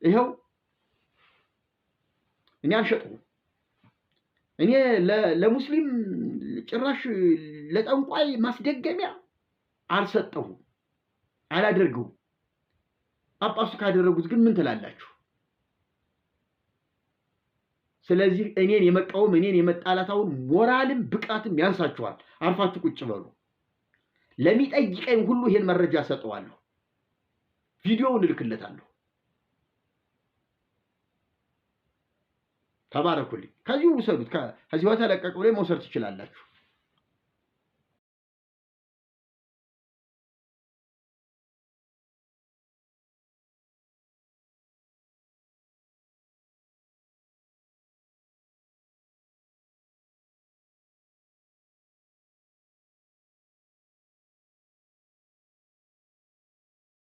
Speaker 1: ይኸው እኔ አልሸጥኩም። እኔ ለሙስሊም ጭራሽ ለጠንቋይ ማስደገሚያ አልሰጠሁም፣ አላደርገውም። ጳጳሱ ካደረጉት ግን ምን ትላላችሁ? ስለዚህ እኔን የመቃወም እኔን የመጣላታውን ሞራልም ብቃትም ያንሳችኋል። አርፋችሁ ቁጭ በሉ። ለሚጠይቀኝ ሁሉ ይሄን መረጃ ሰጠዋለሁ፣ ቪዲዮውን እልክለታለሁ። ተባረኩልኝ። ከዚሁ ውሰዱት። ከዚሁ ተለቀቀው ላይ መውሰድ ትችላላችሁ።